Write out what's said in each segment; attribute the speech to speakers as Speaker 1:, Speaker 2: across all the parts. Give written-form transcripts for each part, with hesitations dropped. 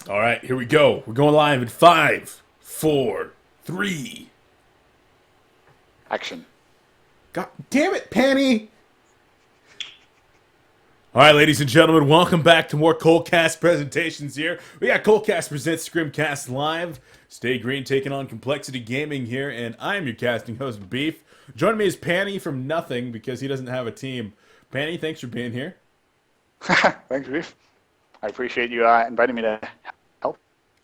Speaker 1: All right, here we go. We're going live in five, four, three.
Speaker 2: Action.
Speaker 1: God damn it, Panny! All right, ladies and gentlemen, welcome back to more coLcast presentations here. We got coLcast presents Scrimcast live. stayGreen taking on Complexity Gaming here, and I'm your casting host, Beef. Joining me is Panny from Nothing because he doesn't have a team. Panny, thanks for being here.
Speaker 2: Thanks, Reef. I appreciate you inviting me to help.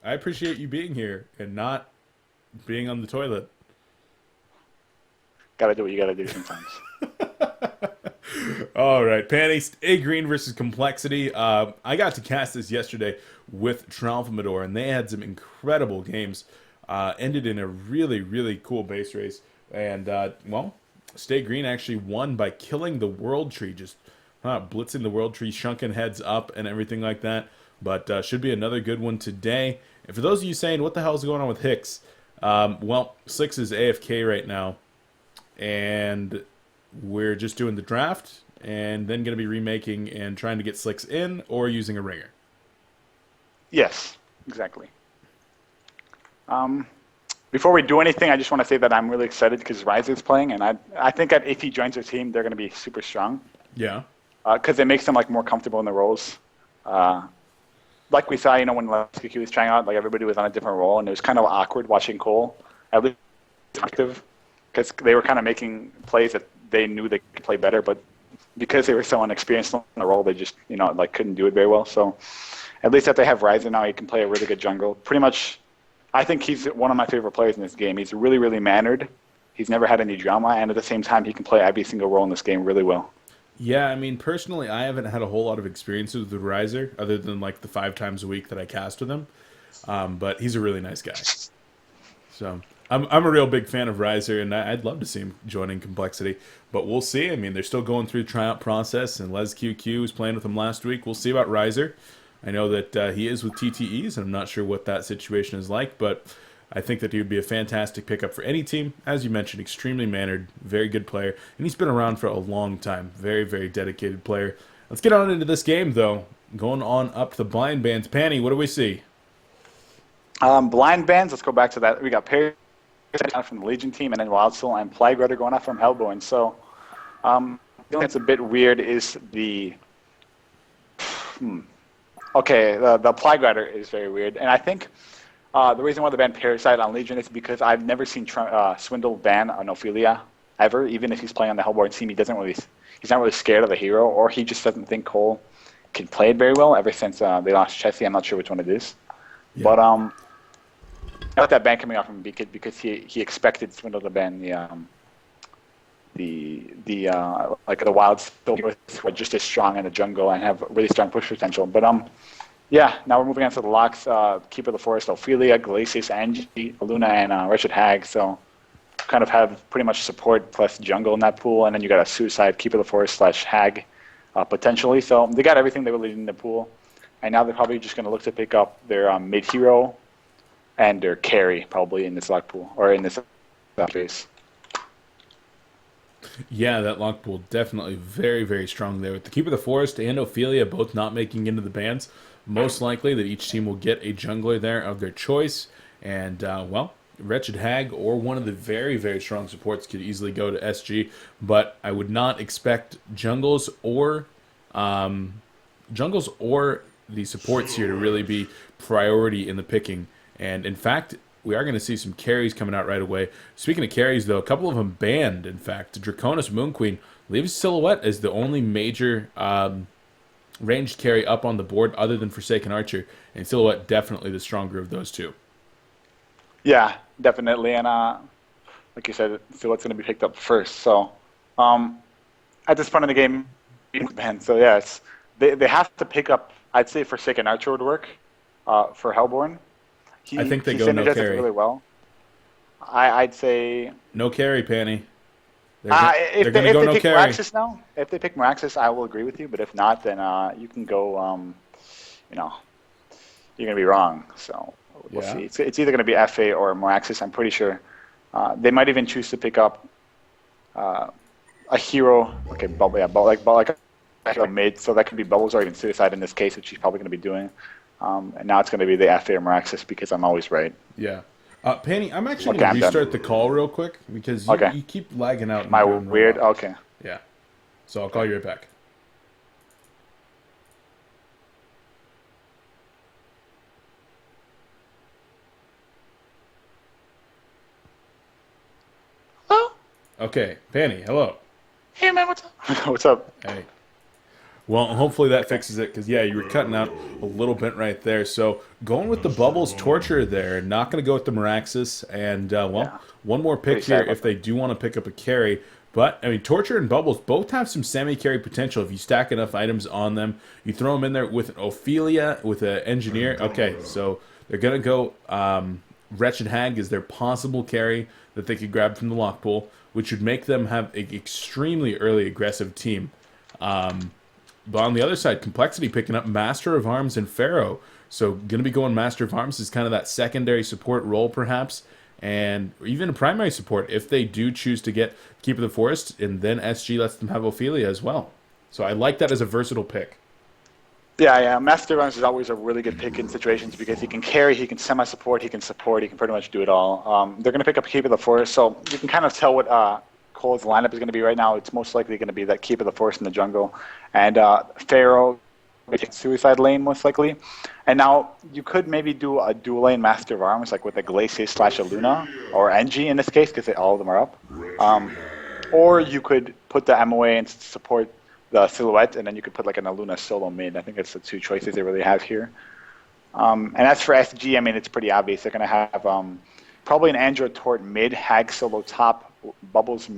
Speaker 1: I appreciate you being here and not being on the toilet.
Speaker 2: Gotta do what you gotta do sometimes.
Speaker 1: All right, Panny, stayGreen versus Complexity. I got to cast this yesterday with Tralfamador, and they had some incredible games. Ended in a really, really cool base race. And, stayGreen actually won by killing the World Tree, just blitzing the World Tree, shunking heads up and everything like that. But should be another good one today. And for those of you saying, what the hell is going on with Hicks? Six is AFK right now. And we're just doing the draft and then going to be remaking and trying to get Slicks in or using a ringer.
Speaker 2: Yes, exactly. Before we do anything, I just want to say that I'm really excited because Riser's playing, and I think that if he joins our team, they're going to be super strong.
Speaker 1: Yeah.
Speaker 2: Because it makes them more comfortable in the roles. Like we saw, when Leskiki was trying out, everybody was on a different role, and it was kind of awkward watching coL, at least active, because they were kind of making plays that they knew they could play better, but because they were so inexperienced in the role, they just, couldn't do it very well. So at least that they have Riser now, he can play a really good jungle. Pretty much, I think he's one of my favorite players in this game. He's really, really mannered. He's never had any drama, and at the same time, he can play every single role in this game really well.
Speaker 1: Yeah, I mean, personally, I haven't had a whole lot of experiences with Riser, other than, the 5 times a week that I cast with him. But he's a really nice guy. So I'm a real big fan of Riser, and I'd love to see him joining Complexity. But we'll see. I mean, they're still going through the tryout process, and LesQQ was playing with him last week. We'll see about Riser. I know that he is with TTEs, and I'm not sure what that situation is like, but I think that he would be a fantastic pickup for any team. As you mentioned, extremely mannered, very good player, and he's been around for a long time. Very, very dedicated player. Let's get on into this game, though. Going on up the blind bands. Panny, what do we see?
Speaker 2: Blind bands, let's go back to that. We got Perry from the Legion team, and then Wild Soul and Plague Rider going off from Hellborn. So the thing that's a bit weird is the... Okay, the Plague Rider is very weird, and I think the reason why they banned Parasite on Legion is because I've never seen Swindle ban on Ophelia ever. Even if he's playing on the Hellborn team, he's not really scared of the hero, or he just doesn't think coL can play it very well. Ever since they lost Chessie, I'm not sure which one it is, yeah. But I like that ban coming off from because he expected Swindle to ban the Wild Soul, who are just as strong in the jungle and have really strong push potential. But yeah, now we're moving on to the locks. Keeper of the Forest, Ophelia, Glacius, Angie, Luna, and Wretched Hag. So kind of have pretty much support plus jungle in that pool. And then you got a Suicide, Keeper of the Forest / Hag potentially. So they got everything they really need in the pool. And now they're probably just going to look to pick up their mid-hero and their carry probably in this lock pool or in this phase.
Speaker 1: Yeah, that lock pool definitely very, very strong there. With the Keeper of the Forest and Ophelia both not making into the bans, most likely that each team will get a jungler there of their choice. And, Wretched Hag or one of the very, very strong supports could easily go to SG. But I would not expect jungles or the supports here to really be priority in the picking. And, in fact, we are going to see some carries coming out right away. Speaking of carries, though, a couple of them banned, in fact. Draconis Moon Queen leaves Silhouette as the only major ranged carry up on the board other than Forsaken Archer. And Silhouette definitely the stronger of those two.
Speaker 2: Yeah, definitely. And like you said, Silhouette's going to be picked up first. So at this point in the game, banned. So yeah, they have to pick up, I'd say Forsaken Archer would work for Hellborn.
Speaker 1: I think they go no carry.
Speaker 2: Really well. I'd say
Speaker 1: no carry, Panny.
Speaker 2: If they pick Meraxes now, if they pick Meraxes, I will agree with you. But if not, then you can go. You're gonna be wrong. So we'll see. It's either gonna be FA or Meraxes. I'm pretty sure. They might even choose to pick up a hero. Okay, like a mid. So that could be Bubbles or even Suicide in this case, which he's probably gonna be doing. And now it's going to be the FA or Meraxis because I'm always right.
Speaker 1: Yeah. Panny, I'm actually
Speaker 2: Okay,
Speaker 1: going
Speaker 2: I'm
Speaker 1: to
Speaker 2: done.
Speaker 1: restart the call real quick because you,
Speaker 2: Okay.
Speaker 1: you keep lagging out and
Speaker 2: My
Speaker 1: doing
Speaker 2: weird.
Speaker 1: robots.
Speaker 2: Okay.
Speaker 1: Yeah. So I'll call you right back.
Speaker 2: Hello.
Speaker 1: Okay, Panny, hello.
Speaker 2: Hey man, what's up? What's up?
Speaker 1: Hey. Well, hopefully that
Speaker 2: Okay.
Speaker 1: fixes it because, yeah, you were cutting out a little bit right there. So going with the Bubbles Torture there, not going to go with the Meraxis. And, well,
Speaker 2: Yeah.
Speaker 1: one more pick
Speaker 2: Pretty sad
Speaker 1: here
Speaker 2: about
Speaker 1: if they
Speaker 2: that.
Speaker 1: do want to pick up a carry. But, I mean, Torture and Bubbles both have some semi-carry potential if you stack enough items on them. You throw them in there with an Ophelia, with an Engineer. Okay, so they're going to go Wretched Hag is their possible carry that they could grab from the lock pool, which would make them have an extremely early aggressive team. But on the other side, Complexity picking up Master of Arms and Pharaoh. So going to be going Master of Arms is kind of that secondary support role, perhaps, and even a primary support if they do choose to get Keeper of the Forest, and then SG lets them have Ophelia as well. So I like that as a versatile pick.
Speaker 2: Yeah, yeah. Master Runs is always a really good pick in situations because he can carry, he can semi-support, he can support, he can pretty much do it all. They're going to pick up Keep of the Forest, so you can kind of tell what coL's lineup is going to be right now. It's most likely going to be that Keep of the Forest in the jungle, and Pharaoh, Suicide Lane most likely. And now you could maybe do a dual lane Master of Arms, like with a Glacier / a Luna, or NG in this case, because all of them are up. Or you could put the MOA and support the Silhouette, and then you could put like an Aluna solo mid. I think that's the two choices they really have here. And as for SG, I mean, it's pretty obvious. They're going to have probably an Android Tort mid, Hag solo top, Bubbles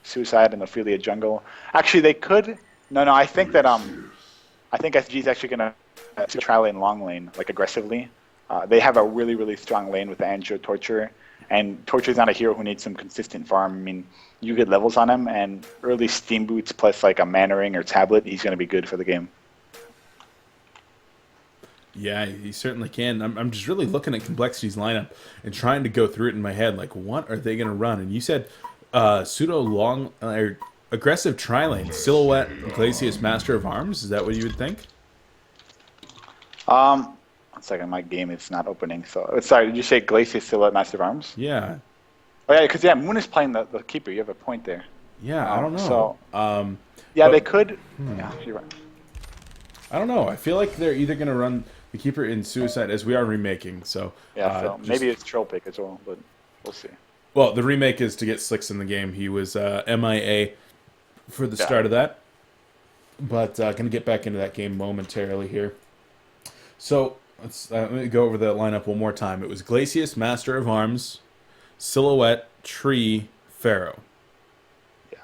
Speaker 2: Suicide, and Ophelia jungle. Actually, they could. No, I think that I think SG is actually going to try lane long lane like aggressively. They have a really really strong lane with the Android Torture, and Torture's not a hero who needs some consistent farm. I mean, you get levels on him, and early Steam Boots plus like a Mana Ring or Tablet, he's going to be good for the game.
Speaker 1: Yeah, he certainly can. I'm just really looking at Complexity's lineup and trying to go through it in my head. Like, what are they going to run? And you said pseudo long or aggressive tri-lane, Silhouette, Glacius, Master of Arms. Is that what you would think?
Speaker 2: 1 second, my game is not opening. So sorry, did you say Glacier, Silhouette, Master of Arms?
Speaker 1: Yeah.
Speaker 2: Oh yeah, because Moon is playing the keeper. You have a point there.
Speaker 1: Yeah, I don't know.
Speaker 2: So
Speaker 1: but,
Speaker 2: they could. Yeah, you're right.
Speaker 1: I don't know. I feel like they're either going to run the Keeper in Suicide, as we are remaking. So
Speaker 2: Yeah, so maybe it's troll pick as well, but we'll see.
Speaker 1: Well, the remake is to get Slicks in the game. He was MIA for the start of that, but going to get back into that game momentarily here. So let me go over the lineup one more time. It was Glacius, Master of Arms, Silhouette, Tree, Pharaoh.
Speaker 2: Yeah.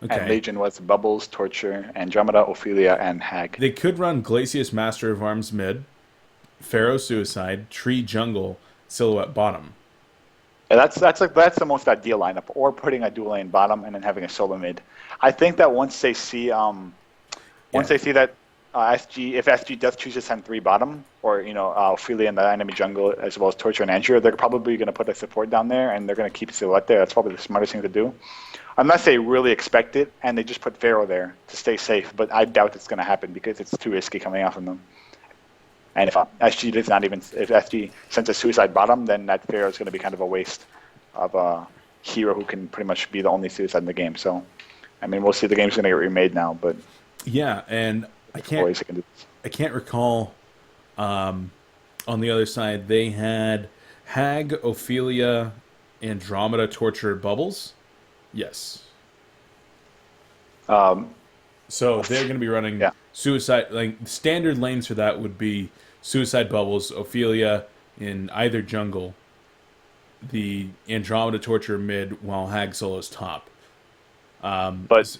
Speaker 1: Okay.
Speaker 2: And Legion was Bubbles, Torture, Andromeda, Ophelia, and Hag.
Speaker 1: They could run Glacius, Master of Arms mid, Pharaoh Suicide, Tree Jungle, Silhouette bottom.
Speaker 2: Yeah, that's the most ideal lineup, or putting a dual lane bottom and then having a solo mid. I think that once they see that if SG does choose to send 3 bottom, or Ophelia in the enemy jungle as well as Torture and Andrew, they're probably going to put a support down there, and they're going to keep Silhouette there. That's probably the smartest thing to do, unless they really expect it and they just put Pharaoh there to stay safe. But I doubt it's going to happen because it's too risky coming out from them. And if SG sends a Suicide bottom, then that Pharaoh is going to be kind of a waste of a hero who can pretty much be the only Suicide in the game. So, I mean, we'll see. The game's going to get remade now, but
Speaker 1: yeah, and I can't recall. On the other side, they had Hag, Ophelia, Andromeda, Torture, Bubbles. Yes. So they're going to be running Suicide. Like standard lanes for that would be Suicide, Bubbles, Ophelia in either jungle, the Andromeda, Torture mid, while Hag solo's top. But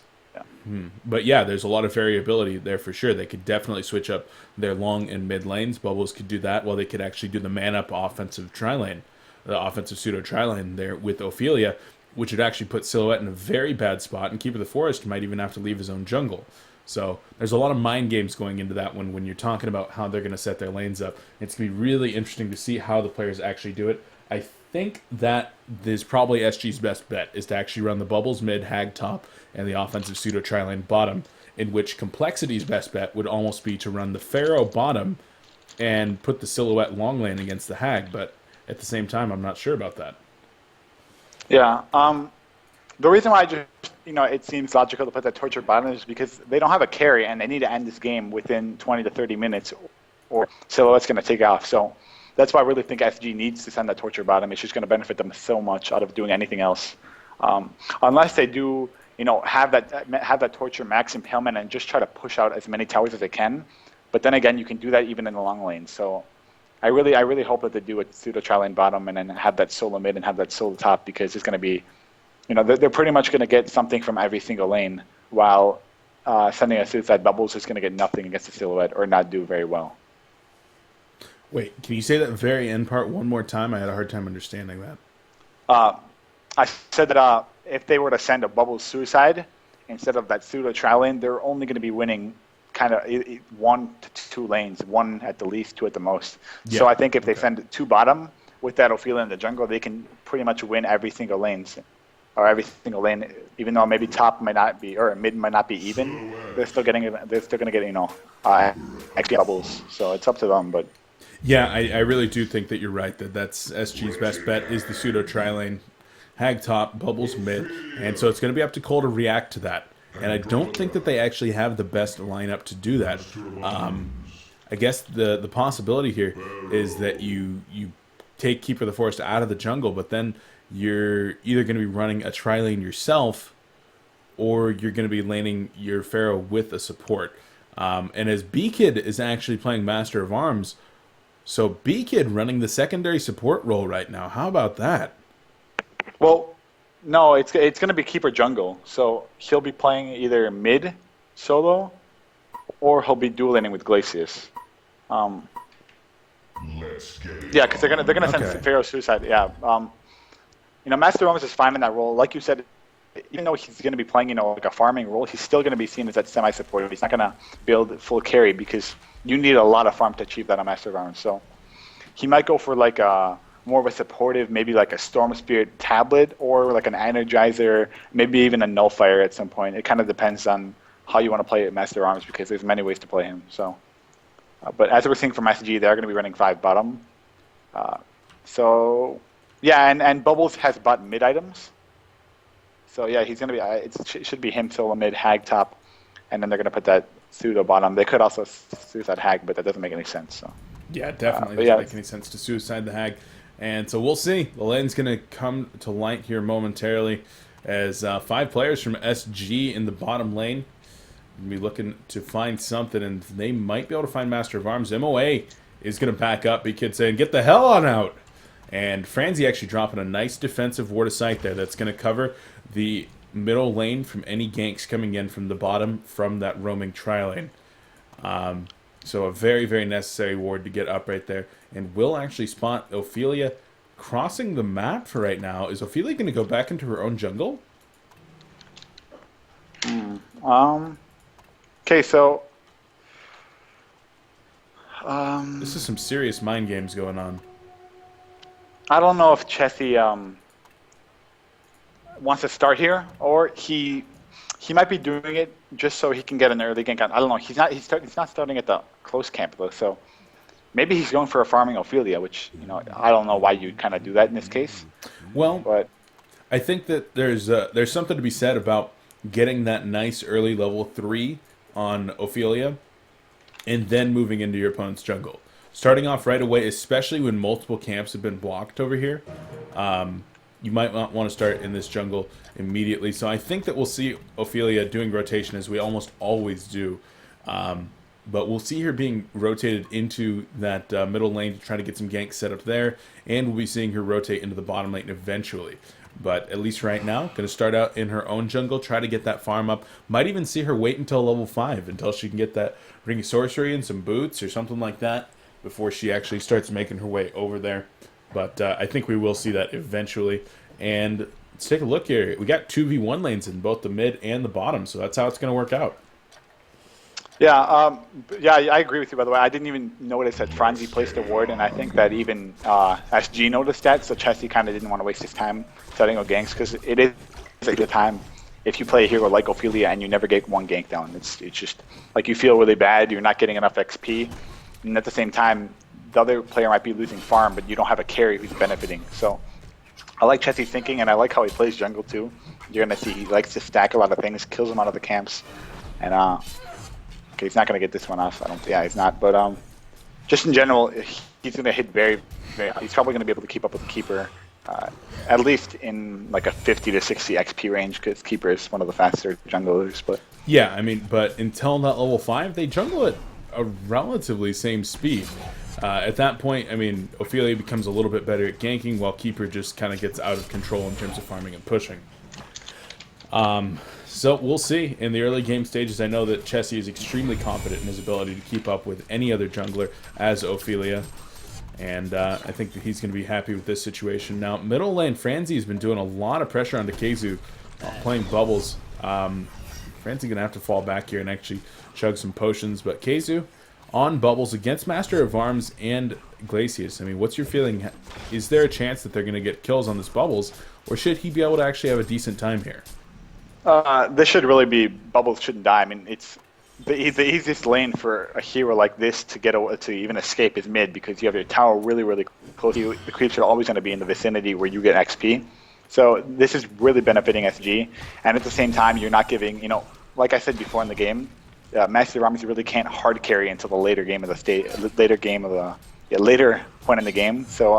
Speaker 1: yeah, there's a lot of variability there for sure. They could definitely switch up their long and mid lanes. Bubbles could do that, while they could actually do the man-up offensive tri-lane, the offensive pseudo tri-lane there with Ophelia, which would actually put Silhouette in a very bad spot, and Keeper of the Forest might even have to leave his own jungle. So there's a lot of mind games going into that one when you're talking about how they're going to set their lanes up. It's going to be really interesting to see how the players actually do it. I think that is probably SG's best bet, is to actually run the Bubbles mid, Hag top, and the offensive pseudo tri-lane bottom, in which Complexity's best bet would almost be to run the Pharaoh bottom and put the Silhouette long lane against the Hag, but at the same time, I'm not sure about that.
Speaker 2: Yeah. The reason why it seems logical to put that Torture bottom is because they don't have a carry, and they need to end this game within 20 to 30 minutes, or Silhouette's going to take off. So that's why I really think SG needs to send that Torture bottom. It's just going to benefit them so much out of doing anything else. Unless they do, have that Torture max impalement and just try to push out as many towers as they can. But then again, you can do that even in the long lane. So I really hope that they do a pseudo tri-lane bottom and then have that solo mid and have that solo top, because it's going to be, they're pretty much going to get something from every single lane, while sending a Suicide Bubbles is going to get nothing against the Silhouette or not do very well.
Speaker 1: Wait, can you say that very end part one more time? I had a hard time understanding that.
Speaker 2: I said that if they were to send a Bubbles Suicide instead of that pseudo tri-lane, they're only going to be winning kind of 1 to 2 lanes, 1 at the least, 2 at the most. Yeah. So I think if they send 2 bottom with that Ophelia in the jungle, they can pretty much win every single lane, even though maybe top might not be, or mid might not be even. They're still going to get extra bubbles. So it's up to them. But
Speaker 1: yeah, I really do think that you're right. That's SG's best bet is the pseudo tri-lane, Hag top, Bubbles mid, and so it's going to be up to coL to react to that. And I don't think that they actually have the best lineup to do that. I guess the possibility here is that you take Keeper of the Forest out of the jungle, but then you're either going to be running a tri-lane yourself, or you're going to be laning your Pharaoh with a support. And as B-Kid is actually playing Master of Arms, so B-Kid running the secondary support role right now. How about that?
Speaker 2: Well, no, it's going to be Keeper jungle. So he'll be playing either mid solo, or he'll be dual laning with Glacius. Yeah, because they're gonna send Pharaoh Suicide. Yeah. Master of Arms is fine in that role. Like you said, even though he's going to be playing, like a farming role, he's still going to be seen as that semi-supportive. He's not going to build full carry, because you need a lot of farm to achieve that on Master of Arms. So he might go for like a more of a supportive, maybe like a Storm Spirit tablet, or like an Energizer, maybe even a Nullfire at some point. It kind of depends on how you want to play it at Master of Arms, because there's many ways to play him. So, but as we're seeing from SG, they're going to be running 5 bottom. So yeah, and Bubbles has bought mid items. So yeah, he's going to be. It should be him solo mid, Hag top, and then they're going to put that pseudo bottom. They could also suicide Hag, but that doesn't make any sense. So
Speaker 1: yeah, definitely doesn't make any sense to suicide the Hag. And so we'll see. The lane's going to come to light here momentarily, as 5 players from SG in the bottom lane will be looking to find something, and they might be able to find Master of Arms. MOA is going to back up. B-Kid saying, "Get the hell on out!" And Franzi actually dropping a nice defensive ward of sight there that's going to cover the middle lane from any ganks coming in from the bottom from that roaming tri-lane. So a very, very necessary ward to get up right there. And will actually spot Ophelia crossing the map for right now. Is Ophelia going to go back into her own jungle?
Speaker 2: Okay, so
Speaker 1: this is some serious mind games going on.
Speaker 2: I don't know if Chessie wants to start here, or he might be doing it just so he can get an early gank on. I don't know. He's not starting at the close camp though, so maybe he's going for a farming Ophelia, which I don't know why you'd kind of do that in this case.
Speaker 1: Well,
Speaker 2: but
Speaker 1: I think that there's something to be said about getting that nice early level 3 on Ophelia, and then moving into your opponent's jungle. Starting off right away, especially when multiple camps have been blocked over here, you might not want to start in this jungle immediately. So I think that we'll see Ophelia doing rotation, as we almost always do. But we'll see her being rotated into that middle lane to try to get some ganks set up there, and we'll be seeing her rotate into the bottom lane eventually. But at least right now, going to start out in her own jungle, try to get that farm up. Might even see her wait until level 5, until she can get that Ring of Sorcery and some boots or something like that, before she actually starts making her way over there. But I think we will see that eventually. And let's take a look here. We got 2v1 lanes in both the mid and the bottom, so that's how it's going to work out.
Speaker 2: Yeah, I agree with you, by the way. I didn't even notice that Franzi placed a ward, and I think that even SG noticed that, so Chessie kind of didn't want to waste his time setting up ganks, because it is a good time if you play a hero like Ophelia and you never get one gank down. It's just, like, you feel really bad, you're not getting enough XP. and at the same time, the other player might be losing farm, but you don't have a carry who's benefiting. So I like Chessie's thinking, and I like how he plays jungle too. You're gonna see he likes to stack a lot of things, kills them out of the camps, and okay, he's not gonna get this one off. Yeah, he's not. But just in general, he's gonna hit very. He's probably gonna be able to keep up with the keeper, at least in like a 50 to 60 XP range, because keeper is one of the faster junglers. But
Speaker 1: yeah, I mean, but until that level 5, they jungle at a relatively same speed. At that point, I mean, Ophelia becomes a little bit better at ganking, while Keeper just kind of gets out of control in terms of farming and pushing. So we'll see. In the early game stages, I know that Chessie is extremely confident in his ability to keep up with any other jungler as Ophelia. And I think that he's going to be happy with this situation. Now, middle lane, Franzi has been doing a lot of pressure onto Keizu, playing bubbles. Franzi going to have to fall back here and actually chug some potions. But Keizu on bubbles against Master of Arms and Glacius. I mean, what's your feeling? Is there a chance that they're going to get kills on this bubbles, or should he be able to actually have a decent time here?
Speaker 2: This should really be bubbles shouldn't die. I mean, it's the easiest lane for a hero like this to get to even escape is mid, because you have your tower really close to you. The creeps are always going to be in the vicinity where you get XP. So this is really benefiting SG, and at the same time, you're not giving, you know, like I said before in the game, Master Ramis really can't hard carry until the later game of the later point in the game. So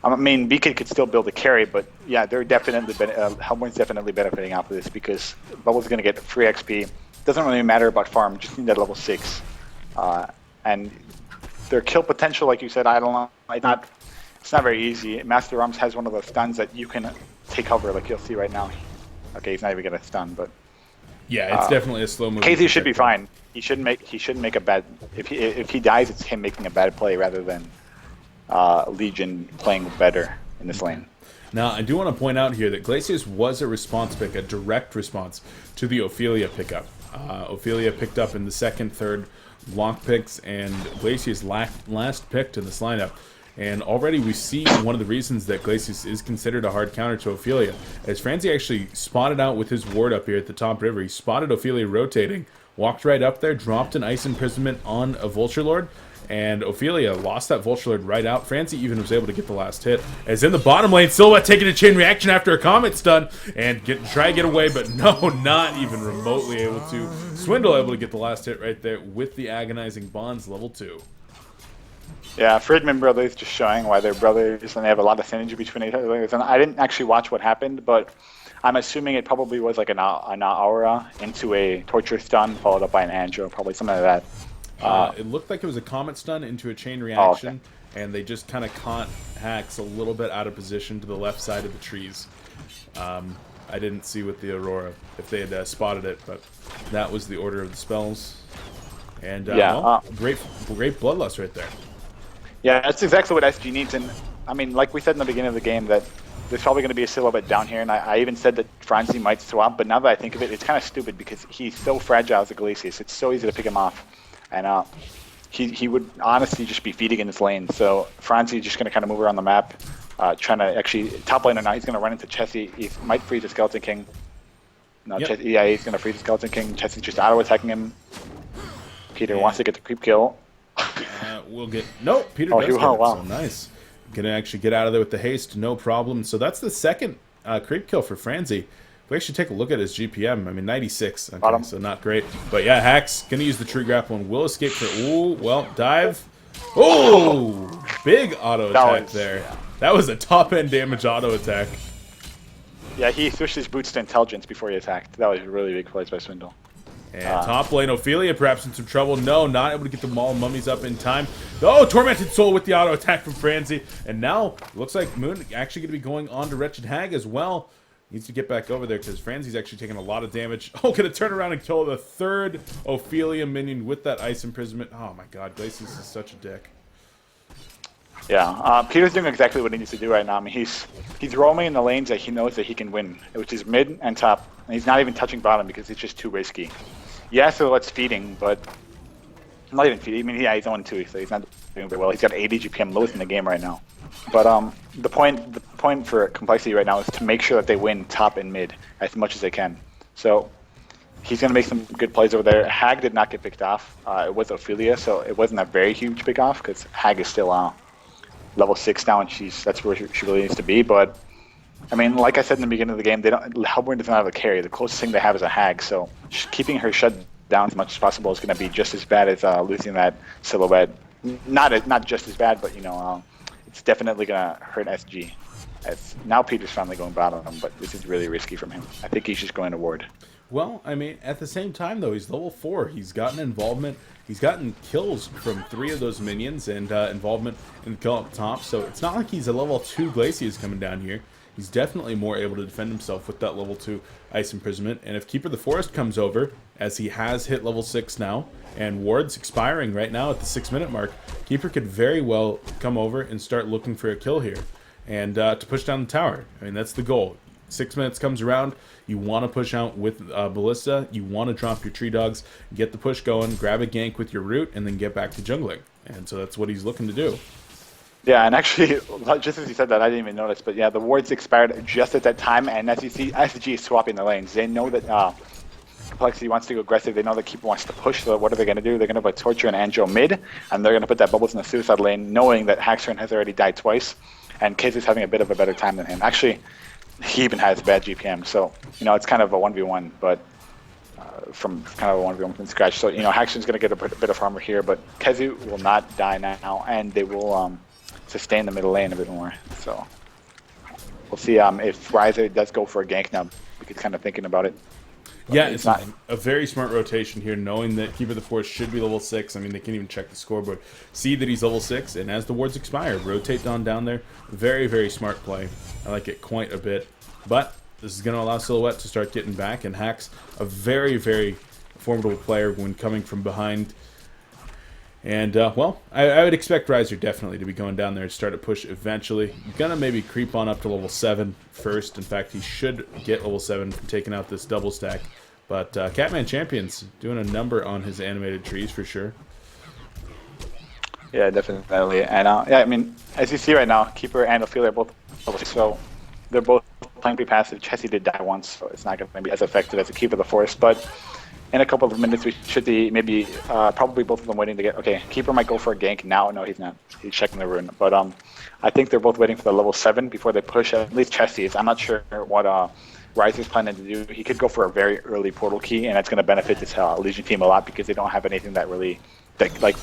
Speaker 2: I mean, BK could still build a carry, but yeah, they're definitely Hellborn's definitely benefiting off of this, because Bubble's going to get free XP. Doesn't really matter about farm, just need that level 6, and their kill potential, like you said, I don't know, it's not very easy. Master Arms has one of those stuns that you can take cover, like you'll see right now. Okay, he's not even gonna stun, but
Speaker 1: yeah, it's definitely a slow move.
Speaker 2: KZ should be fine. He shouldn't make a bad. If he dies, it's him making a bad play rather than Legion playing better in this lane.
Speaker 1: Now, I do want to point out here that Glacius was a response pick, a direct response to the Ophelia pickup. Ophelia picked up in the second, third lock picks, and Glacius last picked in this lineup. And already we see one of the reasons that Glacius is considered a hard counter to Ophelia, as Franzi actually spotted out with his ward up here at the top river. He spotted Ophelia rotating, walked right up there, dropped an Ice Imprisonment on a Vulture Lord, and Ophelia lost that Vulture Lord right out. Franzi even was able to get the last hit. As in the bottom lane, Silhouette taking a chain reaction after a Comet stun, and try to get away, but no, not even remotely able to. Swindle able to get the last hit right there with the Agonizing Bonds level 2.
Speaker 2: Yeah, Friedman brothers just showing why they're brothers, and they have a lot of synergy between each other. And I didn't actually watch what happened, but I'm assuming it probably was like an aura into a torture stun, followed up by an Andro, probably something like that.
Speaker 1: It looked like it was a Comet stun into a chain reaction, and they just kind of caught Hacks a little bit out of position to the left side of the trees. I didn't see with the Aurora if they had spotted it, but that was the order of the spells. And well, great bloodlust right there.
Speaker 2: Yeah, that's exactly what SG needs. And I mean, like we said in the beginning of the game, that there's probably going to be a Silhouette down here, and I even said that Franzi might swap, but now that I think of it, it's kind of stupid because he's so fragile as a Glacius. It's so easy to pick him off. And he would honestly just be feeding in this lane. So Franzi is just going to kind of move around the map, trying to actually top lane or not. He's going to run into Chessie. He might freeze the Skeleton King. No, yep. Yeah, he's going to freeze the Skeleton King. Chessie's just auto-attacking him. Peter wants to get the creep kill.
Speaker 1: We'll get... Nope, Peter does get it, so nice. Gonna actually get out of there with the haste, no problem. So that's the second creep kill for Franzi. If we actually take a look at his GPM, I mean, 96. Okay, so not great. But yeah, Hacks gonna use the true grapple and will escape for... Ooh, well, dive. Oh, big auto attack there. That was a top-end damage auto attack.
Speaker 2: Yeah, he switched his boots to intelligence before he attacked. That was a really big place by Swindle.
Speaker 1: And top lane, Ophelia perhaps in some trouble. No, not able to get the Maul Mummies up in time. Oh, Tormented Soul with the auto attack from Franzi. And now, looks like Moon actually going to be going on to Wretched Hag as well. Needs to get back over there because Franzi's actually taking a lot of damage. Oh, going to turn around and kill the third Ophelia minion with that Ice Imprisonment. Oh my god, Glacius is such a dick.
Speaker 2: Yeah, Peter's doing exactly what he needs to do right now. I mean, he's roaming in the lanes that he knows that he can win, which is mid and top. And he's not even touching bottom because it's just too risky. Yeah, so it's feeding, but not even feeding. I mean, yeah, he's 0-2, so he's not doing very well. He's got 80 GPM, lowest in the game right now. But the point for complexity right now is to make sure that they win top and mid as much as they can. So he's going to make some good plays over there. Hag did not get picked off. It was Ophelia, so it wasn't a very huge pick off because Hag is still level 6 now, and that's where she really needs to be. But I mean, like I said in the beginning of the game, Hellborn does not have a carry. The closest thing they have is a Hag, so keeping her shut down as much as possible is going to be just as bad as losing that silhouette. Not just as bad, but it's definitely going to hurt SG. As now Peter's finally going bottom, but this is really risky from him. I think he's just going to ward.
Speaker 1: Well, I mean, at the same time, though, he's level 4. He's gotten involvement. He's gotten kills from 3 of those minions and involvement in the kill up top. So it's not like he's a level 2 Glacius coming down here. He's definitely more able to defend himself with that level 2 Ice Imprisonment. And if Keeper of the Forest comes over, as he has hit level 6 now, and Ward's expiring right now at the 6-minute mark, Keeper could very well come over and start looking for a kill here and to push down the tower. I mean, that's the goal. 6 minutes comes around, you want to push out with Ballista, you want to drop your tree dogs, get the push going, grab a gank with your root, and then get back to jungling. And so that's what he's looking to do.
Speaker 2: Yeah, and actually, just as you said that, I didn't even notice, but yeah, the wards expired just at that time, and as you see, SG is swapping the lanes. They know that Complexity wants to go aggressive, they know that Keeper wants to push, so what are they going to do? They're going to put Torture and Anjo mid, and they're going to put that Bubbles in the Suicide lane, knowing that Haxorn has already died twice, and Kiz is having a bit of a better time than him. Actually, he even has bad GPM, so it's kind of a 1v1, but from kind of a 1v1 from scratch. So Haxorn's going to get a bit of armor here, but Kezu will not die now, and they will sustain the middle lane a bit more. So we'll see if Riser does go for a gank now. We could kind of thinking about it.
Speaker 1: Yeah, it's not a very smart rotation here, knowing that Keeper of the Forest should be level 6. I mean, they can't even check the scoreboard. See that he's level 6, and as the wards expire, rotate down there. Very, very smart play. I like it quite a bit. But this is going to allow Silhouette to start getting back, and Hax, a very, very formidable player when coming from behind. And, well, I would expect Riser definitely to be going down there and start a push eventually. Gonna maybe creep on up to level 7 first. In fact, he should get level 7 from taking out this double stack. But Catman Champion's doing a number on his animated trees for sure.
Speaker 2: Yeah, definitely. And, yeah, I mean, as you see right now, Keeper and Ophelia are both level 6, so they're both playing pretty passive. Chessie did die once, so it's not going to be as effective as a Keeper of the Forest, but in a couple of minutes, we should be maybe probably both of them waiting to get. Okay, Keeper might go for a gank now. No, he's not. He's checking the rune. But I think they're both waiting for the level 7 before they push. At least Chessie is. I'm not sure what Riser's planning to do. He could go for a very early portal key, and that's going to benefit this Legion team a lot because they don't have anything that really like.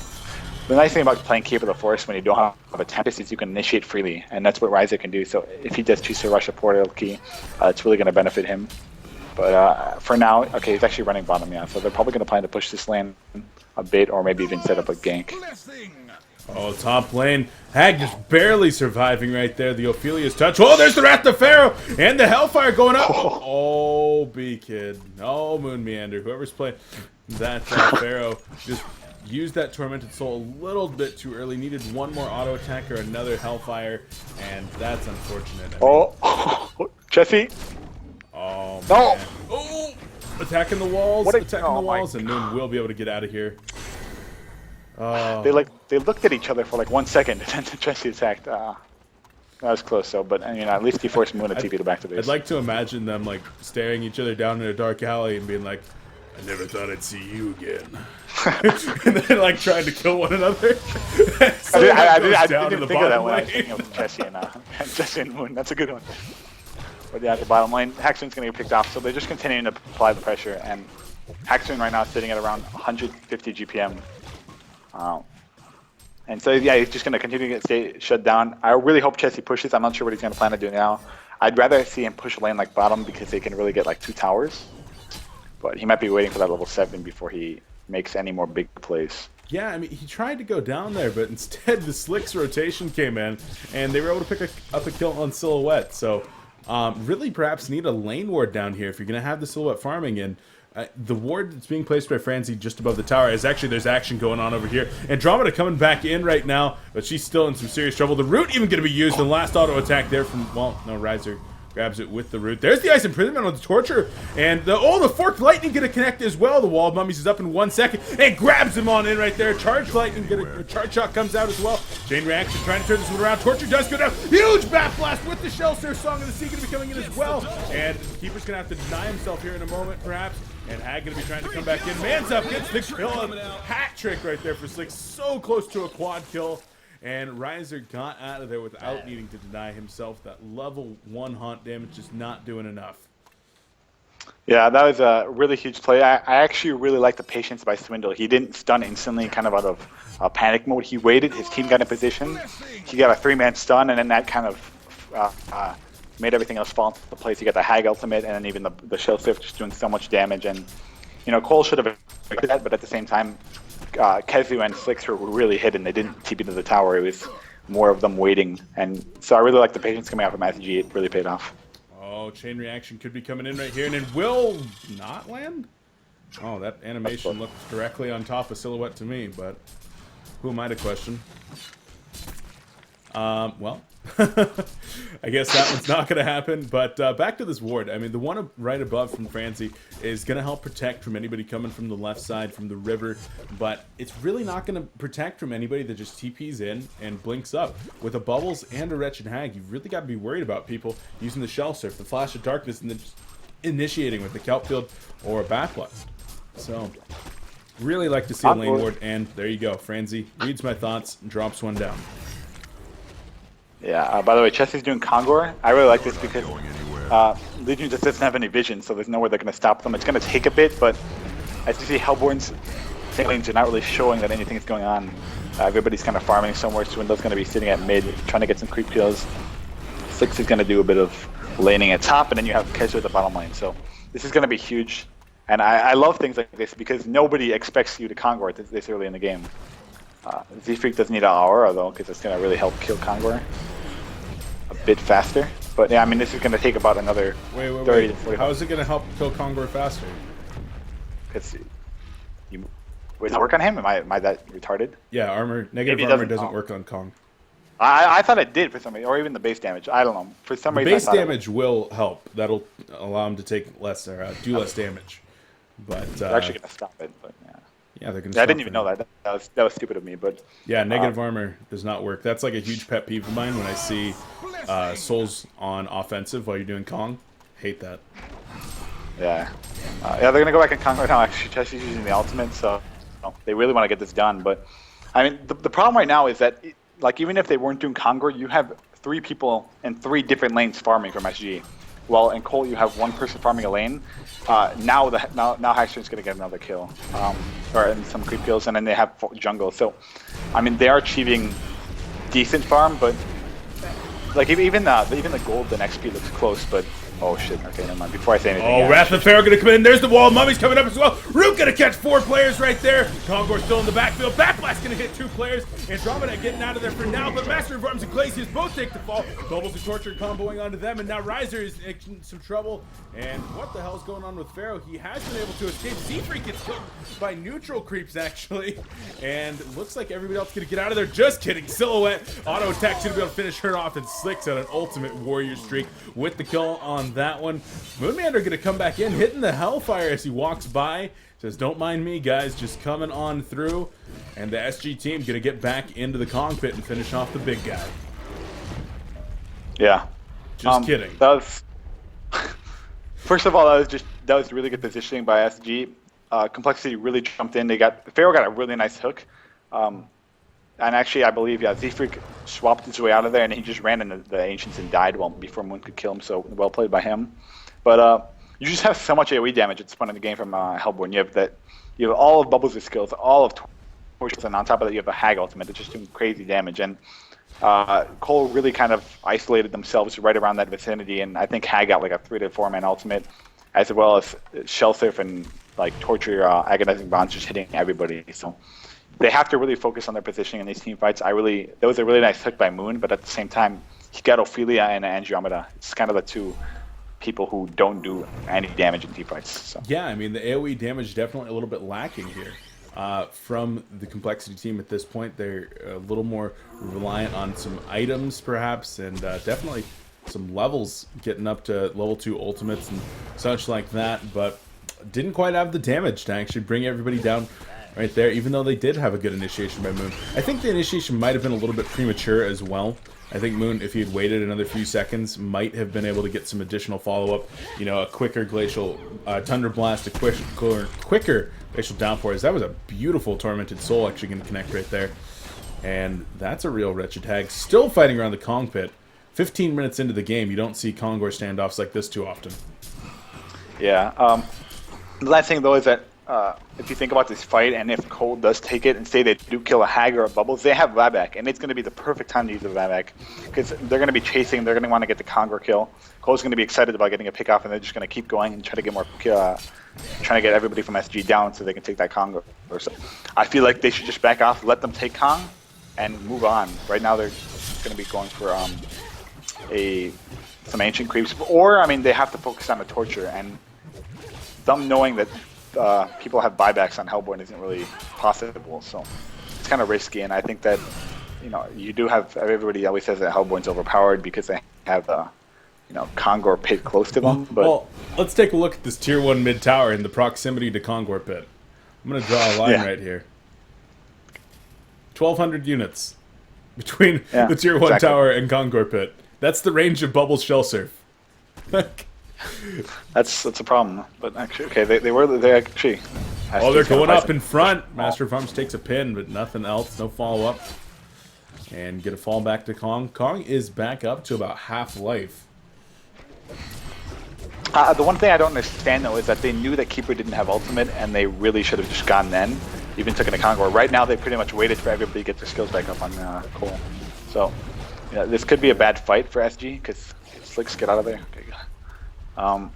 Speaker 2: The nice thing about playing Keeper of the Forest when you don't have a Tempest is you can initiate freely, and that's what Riser can do. So if he does choose to rush a portal key, it's really going to benefit him. But for now, okay, he's actually running bottom, yeah. So they're probably going to plan to push this lane a bit or maybe even set up a gank.
Speaker 1: Oh, top lane. Hag just barely surviving right there. The Ophelia's touch. Oh, there's the Wrath of Pharaoh and the Hellfire going up. Oh, B-Kid. Oh, Moon Meander. Whoever's playing that Pharaoh just used that Tormented Soul a little bit too early. Needed one more auto attack or another Hellfire, and that's unfortunate.
Speaker 2: Chessie.
Speaker 1: Oh,
Speaker 2: no!
Speaker 1: Man. Oh! Attacking the walls, and Moon will be able to get out of here.
Speaker 2: They looked at each other for like 1 second, and then Chessie attacked. That was close, though. But at least he forced Moon to TP back to base.
Speaker 1: I'd like to imagine them like staring each other down in a dark alley and being like, "I never thought I'd see you again," and then like trying to kill one another. So
Speaker 2: I didn't even think of that when I was thinking of Chessie and Moon. That's a good one. But yeah, at the bottom lane, Haxorn's going to get picked off, so they're just continuing to apply the pressure, and Haxorn right now is sitting at around 150 GPM. And so, yeah, he's just going to continue to stay shut down. I really hope Chessie pushes. I'm not sure what he's going to plan to do now. I'd rather see him push a lane like bottom because they can really get like 2 towers. But he might be waiting for that level 7 before he makes any more big plays.
Speaker 1: Yeah, I mean, he tried to go down there, but instead the Slick's rotation came in, and they were able to pick up a kill on Silhouette. So really perhaps need a lane ward down here if you're going to have the Silhouette farming in. The ward that's being placed by Franzi just above the tower is actually, there's action going on over here. Andromeda coming back in right now, but she's still in some serious trouble. The root even going to be used. The last auto attack there from, well, no, Riser grabs it with the root. There's the Ice Imprisonment on the Torture. And the Forked Lightning going to connect as well. The Wall of Mummies is up in 1 second. And grabs him on in right there. Charge Lightning, Charge Shot comes out as well. Chain Reaction trying to turn this one around. Torture does go down. Huge Bat Blast with the Shell Surf Song of the Sea going to be coming in as well. And Keeper's going to have to deny himself here in a moment, perhaps. And Hag going to be trying to come back in. Man's up, gets the kill. Hat trick right there for Slick. So close to a quad kill. And Riser got out of there without needing to deny himself. That level 1 haunt damage just not doing enough.
Speaker 2: Yeah, that was a really huge play. I actually really like the patience by Swindle. He didn't stun instantly kind of out of panic mode. He waited. His team got in position. He got a 3-man stun, and then that kind of made everything else fall into place. He got the Hag ultimate, and then even the Shell Swift just doing so much damage. And, you know, coL should have expected that, but at the same time, Kezu and Slicks were really hidden. They didn't TP to the tower. It was more of them waiting. And so I really like the patience coming out from SG. It really paid off.
Speaker 1: Oh, chain reaction could be coming in right here, and it will not land? Oh, that animation looks directly on top of Silhouette to me, but who am I to question? Well, I guess that one's not going to happen, but back to this ward. I mean, the one right above from Francie is going to help protect from anybody coming from the left side, from the river, but it's really not going to protect from anybody that just TPs in and blinks up. With a Bubbles and a Wretched Hag, you've really got to be worried about people using the Shell Surf, the Flash of Darkness, and then just initiating with the Kelp Field or a Backblast. So, really like to see a lane ward, and there you go. Francie reads my thoughts and drops one down.
Speaker 2: Yeah, by the way, Chessie's doing Kongor. I really like this because Legion just doesn't have any vision, so there's nowhere they're going to stop them. It's going to take a bit, but as you see, Hellborn's lanes are not really showing that anything is going on. Everybody's kind of farming somewhere. Swindle's going to be sitting at mid, trying to get some creep kills. Six is going to do a bit of laning at top, and then you have Kezu at the bottom lane. So this is going to be huge. And I love things like this because nobody expects you to Kongor this early in the game. Z-Freak doesn't need an aura though, because it's going to really help kill Kongor a bit faster. But yeah, I mean, this is going to take about another 30 to 40.
Speaker 1: How is it going to help kill Kongor faster?
Speaker 2: Because does that work on him? Am I that retarded?
Speaker 1: Yeah, negative armor doesn't work on Kong.
Speaker 2: I thought it did for some reason, or even the base damage. I don't know. For some reason,
Speaker 1: base damage will help. That'll allow him to take less or do less damage. But
Speaker 2: they're actually going to stop it. But yeah.
Speaker 1: Yeah, they're gonna.
Speaker 2: I didn't even know that. That was stupid of me, but
Speaker 1: yeah, negative armor does not work. That's like a huge pet peeve of mine when I see souls on offensive while you're doing Kong. Hate that.
Speaker 2: Yeah, yeah, they're gonna go back and Kong right now. Actually, Chelsea's using the ultimate, so they really want to get this done. But I mean, the problem right now is that like even if they weren't doing Kongor, you have 3 people in 3 different lanes farming from SG. Well, in coL, you have 1 person farming a lane. Now Hackstream's going to get another kill, or some creep kills, and then they have jungle. So, I mean, they are achieving decent farm, but like even the gold and XP looks close. But oh shit, okay, never mind. Before I say anything,
Speaker 1: oh, Wrath of Pharaoh going to come in. There's the wall. Mummy's coming up as well. Root going to catch 4 players right there. Kongor still in the backfield. Backblast going to hit 2 players. Andromeda getting out of there for now, but Master of Arms and Glacius both take the fall. Bubbles and Torture comboing onto them, and now Riser is in some trouble. And what the hell's going on with Pharaoh? He has been able to escape. Z-Freak gets killed by neutral creeps, actually. And looks like everybody else going to get out of there. Just kidding. Silhouette auto attack should be able to finish her off, and Slicks at an ultimate warrior streak with the kill on that one. Moonmander going to come back in, hitting the Hellfire as he walks by. Says, don't mind me, guys, just coming on through. And the SG team going to get back into the Kong pit and finish off the big guy.
Speaker 2: Yeah.
Speaker 1: Just kidding.
Speaker 2: That was... First of all, that was really good positioning by SG. Complexity really jumped in. Pharaoh got a really nice hook. And actually, I believe, yeah, Z-Freak swapped his way out of there, and he just ran into the Ancients and died before Moon could kill him, so well played by him. But you just have so much AoE damage at this point in the game from Hellborn. You have all of Bubbles' skills, all of Torches, and on top of that, you have a Hag ultimate that's just doing crazy damage. And coL really kind of isolated themselves right around that vicinity, and I think Hag got like a 3 to 4 man ultimate, as well as Shell Surf and like Torture, Agonizing Bonds just hitting everybody. So they have to really focus on their positioning in these team fights. That was a really nice hook by Moon, but at the same time, he got Ophelia and Andromeda. It's kind of the 2 people who don't do any damage in team fights. So.
Speaker 1: Yeah, I mean, the AoE damage is definitely a little bit lacking here. From the Complexity team at this point, they're a little more reliant on some items, perhaps, and definitely some levels, getting up to level 2 ultimates and such like that, but didn't quite have the damage to actually bring everybody down right there, even though they did have a good initiation by Moon. I think the initiation might have been a little bit premature as well. I think Moon, if he had waited another few seconds, might have been able to get some additional follow-up. You know, a quicker glacial Thunder Blast, a quicker glacial downpour. That was a beautiful Tormented Soul actually going to connect right there. And that's a real Wretched Hag. Still fighting around the Kong pit. 15 minutes into the game, you don't see Kongor standoffs like this too often.
Speaker 2: Yeah. The last thing, though, is that if you think about this fight, and if coL does take it and say they do kill a Hag or a Bubbles, they have Ryback, and it's going to be the perfect time to use the Ryback because they're going to be chasing, they're going to want to get the Kongor kill. coL's going to be excited about getting a pick off, and they're just going to keep going and try to get more, trying to get everybody from SG down so they can take that Kongor. So I feel like they should just back off, let them take Kong, and move on. Right now they're going to be going for some ancient creeps, or I mean they have to focus on the torture, and them knowing that people have buybacks on Hellborn isn't really possible, so it's kind of risky. And I think that you do have, everybody always says that Hellborn's overpowered because they have Kongor pit close to them. But
Speaker 1: well, let's take a look at this tier 1 mid tower in the proximity to Kongor pit. I'm going to draw a line right here. 1,200 units between the tier 1 tower and Kongor pit. That's the range of Bubbles Shell Surf.
Speaker 2: That's a problem. But actually, okay, they actually.
Speaker 1: Oh, they're going up in front. Master of Arms takes a pin, but nothing else. No follow up. And get a fall back to Kong. Kong is back up to about half life.
Speaker 2: The one thing I don't understand though is that they knew that Keeper didn't have ultimate, and they really should have just gone then. Even took in a Kongor. Right now, they pretty much waited for everybody to get their skills back up on coL. So, this could be a bad fight for SG because Slicks get out of there. Okay, good.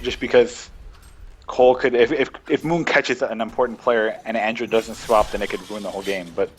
Speaker 2: Just because coL could, if Moon catches an important player and Andrew doesn't swap, then it could ruin the whole game. But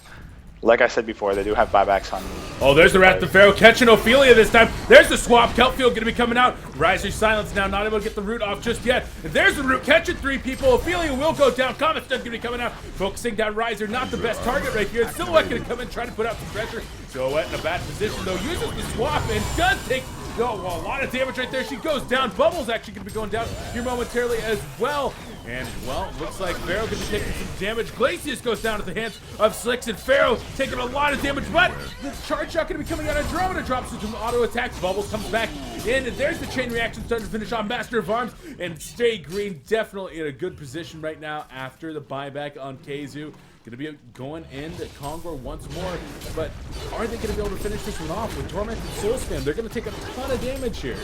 Speaker 2: like I said before, they do have buybacks on.
Speaker 1: Oh, there's the Wrath of Pharaoh catching Ophelia this time. There's the swap. Kelpfield going to be coming out. Riser's silence now, not able to get the root off just yet. And there's the root catching 3 people. Ophelia will go down. Comet's going to be coming out. Focusing down Riser, not the best target right here. Silhouette going to come in, try to put out some pressure. Silhouette in a bad position though. Uses the swap and does take a lot of damage right there. She goes down. Bubbles actually going to be going down here momentarily as well. And, well, looks like Pharaoh going to be taking some damage. Glacius goes down at the hands of Slicks, and Pharaoh taking a lot of damage, but the charge shot going to be coming out. Andromeda drops into an auto attack. Bubbles comes back in, and there's the chain reaction starting to finish on Master of Arms. And stayGreen definitely in a good position right now after the buyback on Keizu. Going to be going into Kongor once more, but are they going to be able to finish this one off with Tormented Soul Spam? They're going to take a ton of damage here.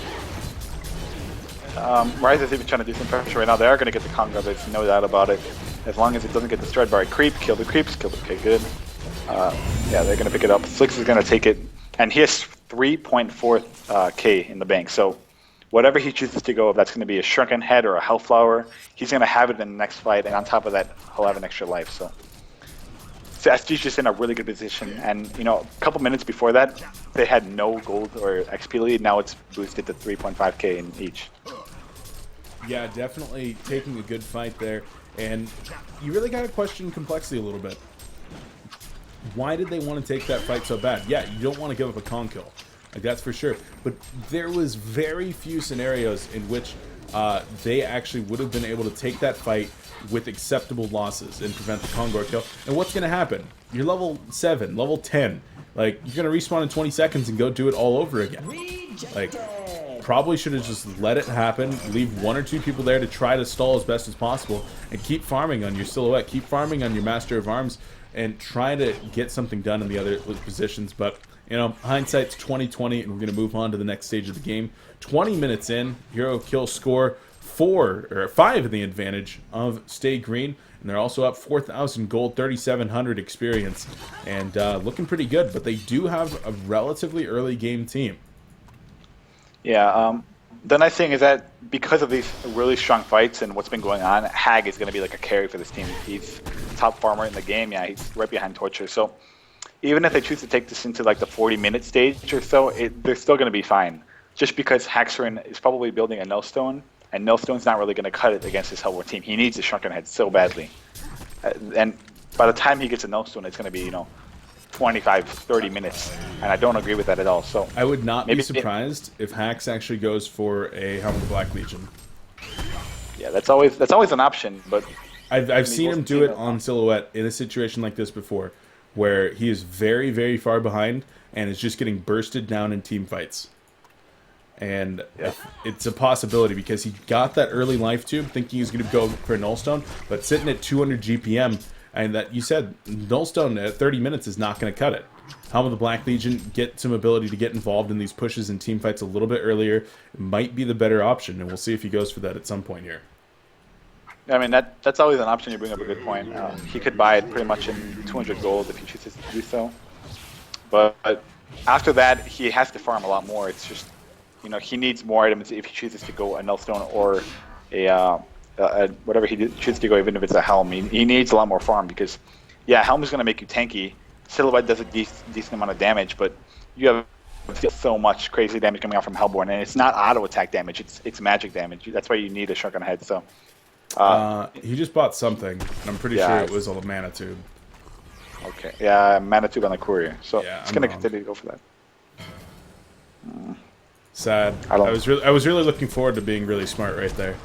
Speaker 2: Riser's even trying to do some pressure right now. They are going to get the Kongor, there's no doubt about it. As long as it doesn't get destroyed by a creep, kill the creeps, okay, good. Yeah, they're going to pick it up. Slicks is going to take it, and he has 3.4 K in the bank, so whatever he chooses to go, if that's going to be a Shrunken Head or a Hellflower, he's going to have it in the next fight, and on top of that, he'll have an extra life, so SG's just in a really good position, and a couple minutes before that, they had no gold or XP lead. Now it's boosted to 3.5K in each.
Speaker 1: Yeah, definitely taking a good fight there, and you really got to question complexity a little bit. Why did they want to take that fight so bad? Yeah, you don't want to give up a Kong kill, like that's for sure. But there was very few scenarios in which they actually would have been able to take that fight with acceptable losses and prevent the Kongor kill. And what's going to happen? You're level 7, level 10. Like, you're going to respawn in 20 seconds and go do it all over again. Like, probably should have just let it happen, leave 1 or 2 people there to try to stall as best as possible, and keep farming on your Silhouette, keep farming on your Master of Arms, and try to get something done in the other positions. But, hindsight's 20/20, and we're going to move on to the next stage of the game. 20 minutes in, hero kill score 5 in the advantage of stayGreen, and they're also up 4,000 gold, 3,700 experience, and looking pretty good. But they do have a relatively early game team.
Speaker 2: Yeah, the nice thing is that because of these really strong fights and what's been going on, Hag is going to be like a carry for this team. He's top farmer in the game. Yeah, he's right behind Torture. So even if they choose to take this into like the 40-minute stage or so, they're still going to be fine. Just because Haxorin is probably building a Nullstone, and Nullstone's not really going to cut it against his Hellborn team. He needs a Shrunken Head so badly. And by the time he gets a Nullstone, it's going to be, 25, 30 minutes. And I don't agree with that at all. So
Speaker 1: I would not be surprised if Hax actually goes for a Helm of the Black Legion.
Speaker 2: Yeah, that's always an option, but
Speaker 1: I've seen him do it on Silhouette in a situation like this before, where he is very, very far behind and is just getting bursted down in team fights. And it's a possibility because he got that early life tube thinking he was going to go for a nullstone, but sitting at 200 GPM, and that you said nullstone at 30 minutes is not going to cut it. Helm of the Black Legion, get some ability to get involved in these pushes and team fights a little bit earlier, might be the better option, and we'll see if he goes for that at some point here.
Speaker 2: I mean, that's always an option. You bring up a good point. He could buy it pretty much in 200 gold if he chooses to do so. But after that, he has to farm a lot more. It's just, he needs more items if he chooses to go a nullstone or whatever he chooses to go, even if it's a helm. He needs a lot more farm because, helm is going to make you tanky. Silhouette does a decent amount of damage, but you have so much crazy damage coming out from Hellborn, and it's not auto attack damage; it's magic damage. That's why you need a Shrunken Head. So
Speaker 1: he just bought something, and I'm pretty sure it was a mana tube.
Speaker 2: Okay, mana tube on the courier. So it's gonna continue to go for that.
Speaker 1: Sad. I was really looking forward to being really smart right there,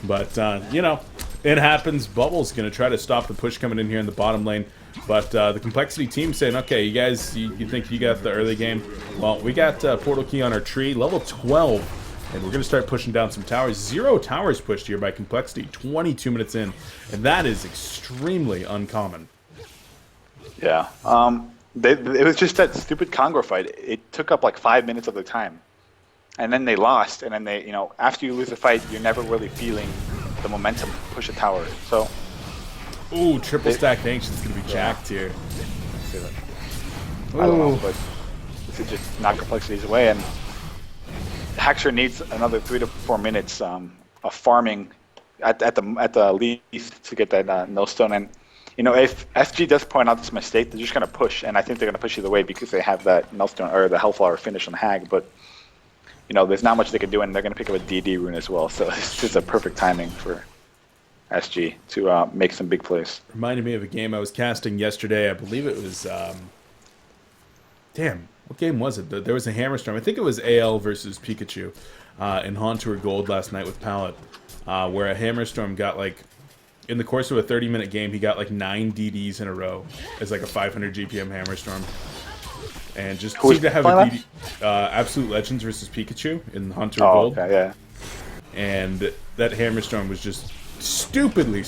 Speaker 1: but it happens. Bubble's gonna try to stop the push coming in here in the bottom lane. But the Complexity team saying, okay, you guys, you think you got the early game? Well, we got Portal Key on our tree, level 12, and we're going to start pushing down some towers. 0 towers pushed here by Complexity, 22 minutes in, and that is extremely uncommon.
Speaker 2: Yeah, it was just that stupid Congo fight. It took up like 5 minutes of their time, and then they lost, and then they, after you lose a fight, you're never really feeling the momentum to push a tower, so...
Speaker 1: Ooh, triple stacked Ancient's going to be jacked here.
Speaker 2: I don't know, but this is just knock Complexities away, and Haxor needs another 3 to 4 minutes of farming at the least to get that nullstone. And if SG does point out this mistake, they're just going to push, and I think they're going to push either way because they have that nullstone or the Hellflower finish on Hag. But there's not much they can do, and they're going to pick up a DD rune as well. So this is a perfect timing for SG to make some big plays.
Speaker 1: Reminded me of a game I was casting yesterday. I believe it was... damn, what game was it? There was a Hammerstorm. I think it was AL versus Pikachu in Haunter Gold last night with Pallet, where a Hammerstorm got in the course of a 30-minute game, he got 9 DDs in a row as a 500 GPM Hammerstorm. And just seemed to have a DD... Absolute Legends versus Pikachu in Haunter Gold.
Speaker 2: Okay, yeah.
Speaker 1: And that Hammerstorm was just... stupidly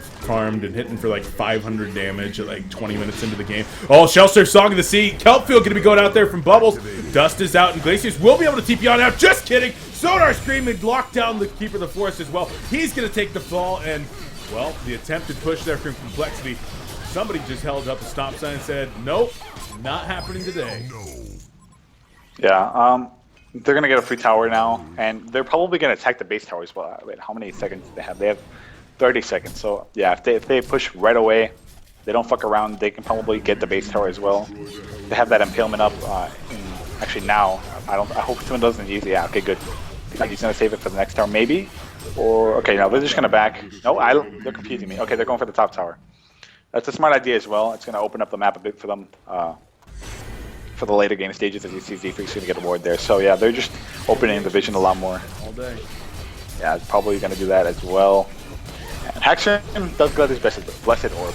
Speaker 1: farmed and hitting for 500 damage at 20 minutes into the game. Oh, Shellsurf, Song of the Sea. Kelpfield going to be going out there from Bubbles. Dust is out, and Glacius will be able to TP on out. Just kidding. Sonar Scream and lock down the Keeper of the Forest as well. He's going to take the fall, and, well, the attempted push there from Complexity. Somebody just held up a stop sign and said, nope, not happening today.
Speaker 2: Yeah, they're going to get a free tower now, and they're probably going to attack the base tower as well. Wait, how many seconds do they have? They have 30 seconds. So, yeah, if they push right away, they don't fuck around, they can probably get the base tower as well. They have that impalement up. Actually, now, I hope someone doesn't use it. Yeah, okay, good. He's going to save it for the next tower, maybe? Or, okay, no, they're just going to back. No, they're confusing me. Okay, they're going for the top tower. That's a smart idea as well. It's going to open up the map a bit for them. For the later game stages, as you see, Z3's going to get a ward there. So yeah, they're just opening the vision a lot more.
Speaker 1: All day.
Speaker 2: Yeah, it's probably going to do that as well. And Haxor does get his blessed orb,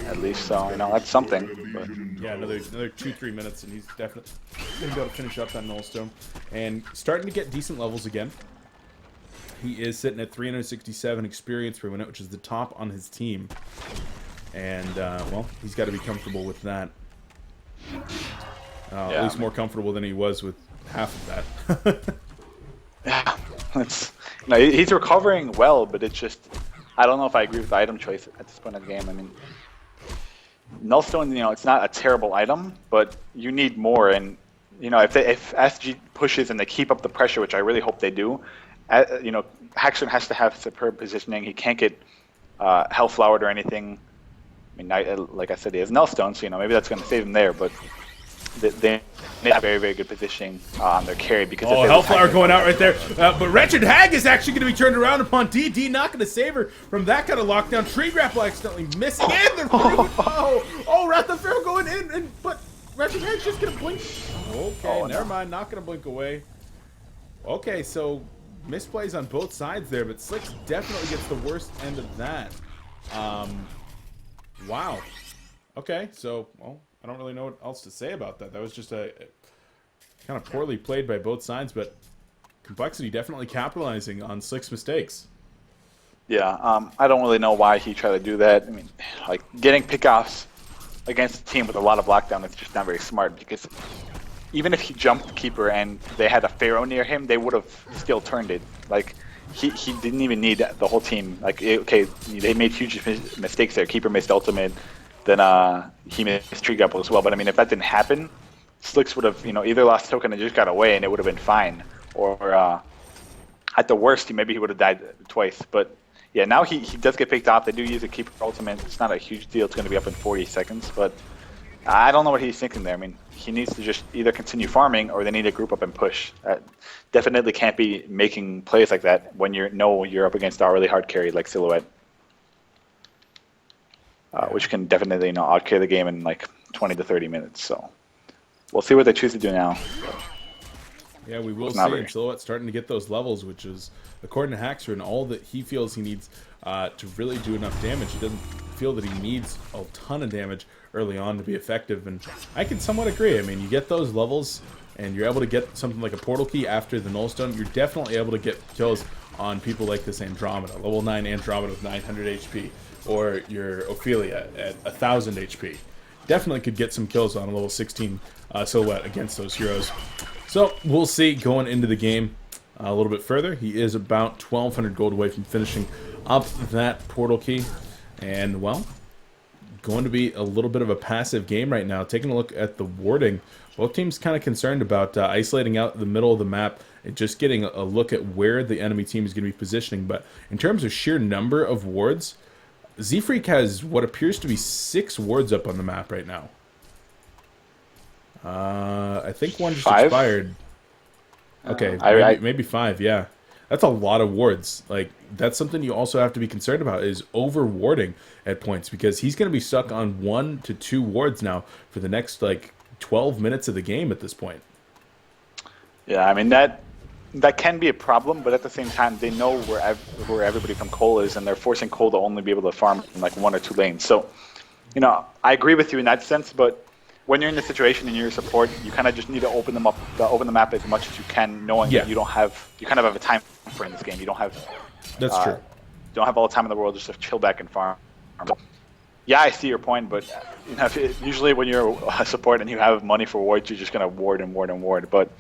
Speaker 2: at least. So that's something. But.
Speaker 1: Yeah, another 2-3 minutes, and he's definitely going to be able to finish up that nullstone and starting to get decent levels again. He is sitting at 367 experience per minute, which is the top on his team. And well, he's got to be comfortable with that. At least more comfortable than he was with half of that.
Speaker 2: Yeah, he's recovering well, but it's just I don't know if I agree with the item choice at this point in the game. I mean, Nullstone, it's not a terrible item, but you need more. And if SG pushes and they keep up the pressure, which I really hope they do, Haxor has to have superb positioning. He can't get Hellflowered or anything. I mean, like I said, he has Nullstone, so maybe that's going to save him there, but they have very, very good positioning on their carry because
Speaker 1: Hellflower going out right there. But Wretched Hag is actually going to be turned around upon DD, not going to save her from that kind of lockdown. Tree Grapple accidentally missing, and the Wrath of Pharaoh going in, but Wretched Hag's just going to blink. Okay, never mind, not going to blink away. Okay, so misplays on both sides there, but Slicks definitely gets the worst end of that. Wow. Okay, so, well, I don't really know what else to say about that. That was just a kind of poorly played by both sides, but Complexity definitely capitalizing on Slick's mistakes.
Speaker 2: Yeah, I don't really know why he tried to do that. I mean, like getting pickoffs against a team with a lot of lockdown is just not very smart because even if he jumped the keeper and they had a Pharaoh near him, they would have still turned it. Like he didn't even need the whole team. Like okay, they made huge mistakes there. Keeper missed ultimate, then he missed tree grapple as well. But I mean, if that didn't happen, Slicks would have either lost token and just got away and it would have been fine, or at the worst he would have died twice. But yeah, now he does get picked off. They do use a keeper ultimate. It's not a huge deal. It's going to be up in 40 seconds, but I don't know what he's thinking there. I mean, he needs to just either continue farming or they need to group up and push. Definitely can't be making plays like that when you're up against a really hard carry like Silhouette, which can definitely out carry the game in like 20 to 30 minutes. So we'll see what they choose to do now.
Speaker 1: Yeah, we will see. And Silhouette's starting to get those levels, which is, according to Haxer, and all that he feels he needs to really do enough damage. He doesn't feel that he needs a ton of damage early on to be effective, and I can somewhat agree. I mean, you get those levels, and you're able to get something like a Portal Key after the Nullstone, you're definitely able to get kills on people like this Andromeda, level 9 Andromeda with 900 HP, or your Ophelia at 1000 HP. Definitely could get some kills on a level 16 Silhouette against those heroes. So we'll see going into the game a little bit further. He is about 1,200 gold away from finishing up that Portal Key. And, well, going to be a little bit of a passive game right now. Taking a look at the warding, both teams kind of concerned about isolating out the middle of the map and just getting a look at where the enemy team is going to be positioning. But in terms of sheer number of wards, Z-Freak has what appears to be 6 wards up on the map right now. I think one just
Speaker 2: 5?
Speaker 1: expired. Okay, maybe 5, yeah. That's a lot of wards. Like, that's something you also have to be concerned about, is over-warding at points, because he's going to be stuck on 1 to 2 wards now for the next, like, 12 minutes of the game at this point.
Speaker 2: Yeah, I mean, that can be a problem, but at the same time, they know where everybody from coL is, and they're forcing coL to only be able to farm in, like, 1 or 2 lanes. So, I agree with you in that sense, but when you're in this situation and you're a support, you kind of just need to open the map as much as you can, knowing that you kind of have a time frame in this game. You don't have
Speaker 1: that's true.
Speaker 2: You don't have all the time in the world just to chill back and farm. Yeah, I see your point, but usually when you're a support and you have money for wards, you're just gonna ward and ward and ward. But